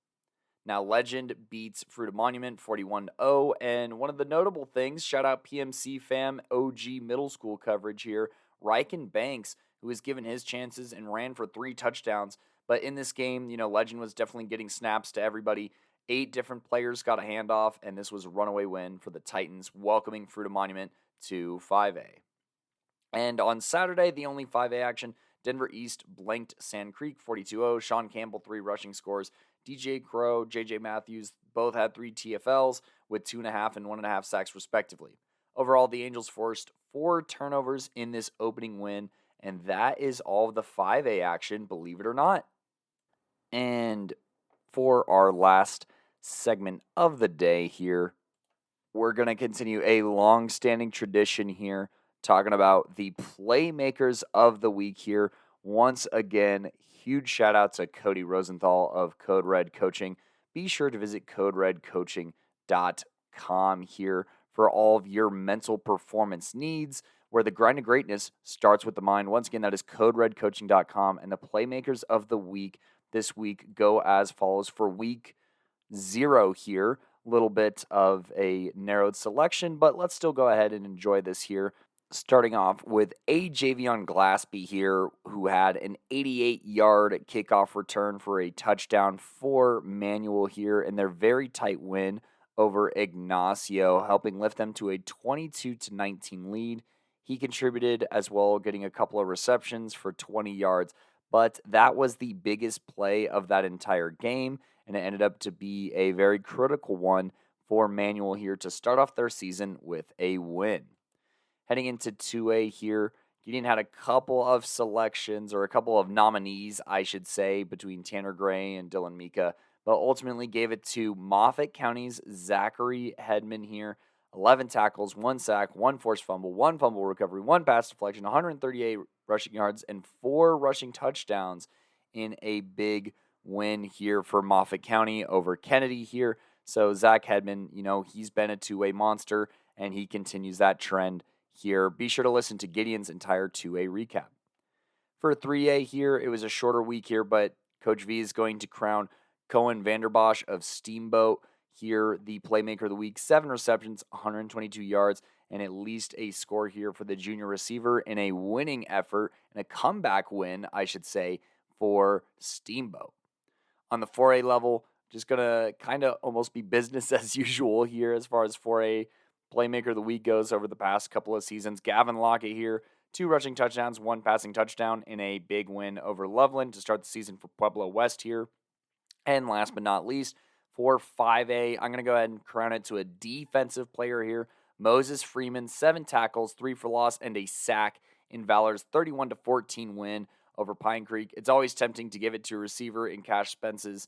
Now, Legend beats Fruita Monument 41-0, and one of the notable things, shout out PMC fam OG middle school coverage here, Ryken Banks, who was given his chances and ran for 3 touchdowns. But in this game, Legend was definitely getting snaps to everybody. 8 different players got a handoff, and this was a runaway win for the Titans, welcoming Fruita Monument to 5A. And on Saturday, the only 5A action, Denver East blanked Sand Creek 42-0. Sean Campbell, 3 rushing scores. DJ Crow, JJ Matthews both had 3 TFLs with 2.5 and 1.5 sacks respectively. Overall, the Angels forced 4 turnovers in this opening win, and that is all of the 5A action, believe it or not. And for our last segment of the day here, we're going to continue a long-standing tradition here, talking about the Playmakers of the Week here. Once again, huge shout-out to Cody Rosenthal of Code Red Coaching. Be sure to visit coderedcoaching.com here for all of your mental performance needs, where the grind of greatness starts with the mind. Once again, that is coderedcoaching.com, and the Playmakers of the Week this week go as follows. For Week 0 here, a little bit of a narrowed selection, but let's still go ahead and enjoy this here. Starting off with a Javion Glaspie here, who had an 88-yard kickoff return for a touchdown for Manual here in their very tight win over Ignacio, helping lift them to a 22-19 lead. He contributed as well, getting a couple of receptions for 20 yards, but that was the biggest play of that entire game, and it ended up to be a very critical one for Manual here to start off their season with a win. Heading into 2A here, Gideon had a couple of selections, or a couple of nominees, I should say, between Tanner Gray and Dylan Mika, but ultimately gave it to Moffat County's Zachary Hedman here. 11 tackles, 1 sack, 1 forced fumble, 1 fumble recovery, 1 pass deflection, 138 rushing yards, and 4 rushing touchdowns in a big win here for Moffat County over Kennedy here. So Zach Hedman, he's been a 2A monster, and he continues that trend here. Be sure to listen to Gideon's entire 2A recap. For 3A here, it was a shorter week here, but Coach V is going to crown Cohen Vanderbosch of Steamboat here the Playmaker of the Week. 7 receptions, 122 yards, and at least a score here for the junior receiver in a winning effort, and a comeback win, I should say, for Steamboat. On the 4A level, just going to kind of almost be business as usual here as far as 4A Playmaker of the Week goes over the past couple of seasons. Gavin Lockett here, 2 rushing touchdowns, 1 passing touchdown in a big win over Loveland to start the season for Pueblo West here. And last but not least, for 5A, I'm going to go ahead and crown it to a defensive player here. Moses Freeman, 7 tackles, 3 for loss, and a sack in Valor's 31-14 win over Pine Creek. It's always tempting to give it to a receiver in Cash Spence's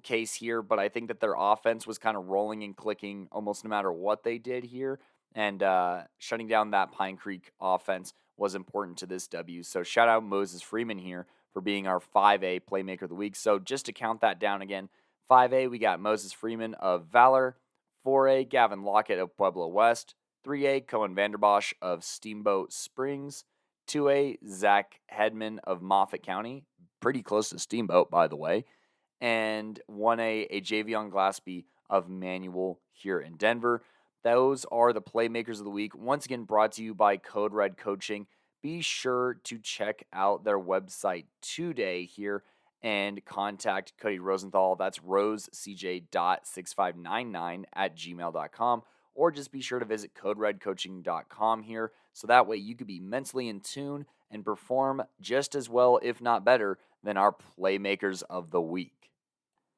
case here, but I think that their offense was kind of rolling and clicking almost no matter what they did here, and shutting down that Pine Creek offense was important to this W. So shout out Moses Freeman here for being our 5A Playmaker of the Week. So just to count that down again, 5A, we got Moses Freeman of Valor. 4A, Gavin Lockett of Pueblo West. 3A, Cohen Vanderbosch of Steamboat Springs. 2A, Zach Hedman of Moffat County. Pretty close to Steamboat, by the way. And 1A, a Javion Glaspie of Manual here in Denver. Those are the Playmakers of the Week. Once again, brought to you by Code Red Coaching. Be sure to check out their website today here and contact Cody Rosenthal. That's rosecj.6599@gmail.com. Or just be sure to visit coderedcoaching.com here, so that way you could be mentally in tune and perform just as well, if not better, than our Playmakers of the Week.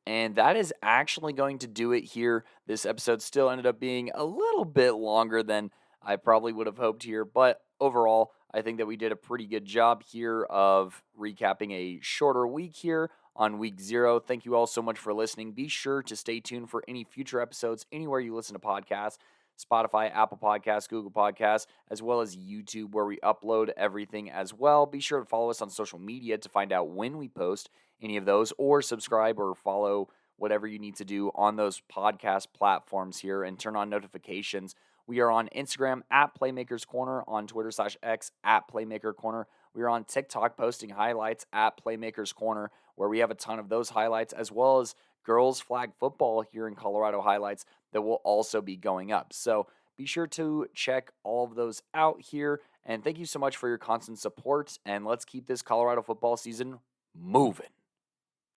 And that is actually going to do it here. This episode still ended up being a little bit longer than I probably would have hoped here, but overall, I think that we did a pretty good job here of recapping a shorter week here on week 0. Thank you all so much for listening. Be sure to stay tuned for any future episodes anywhere you listen to podcasts. Spotify, Apple Podcasts, Google Podcasts, as well as YouTube, where we upload everything as well. Be sure to follow us on social media to find out when we post any of those, or subscribe or follow whatever you need to do on those podcast platforms here, and turn on notifications. We are on Instagram at Playmakers Corner, on Twitter/X at Playmaker Corner. We are on TikTok posting highlights at Playmakers Corner, where we have a ton of those highlights, as well as girls flag football here in Colorado highlights that will also be going up. So be sure to check all of those out here. And thank you so much for your constant support. And let's keep this Colorado football season moving.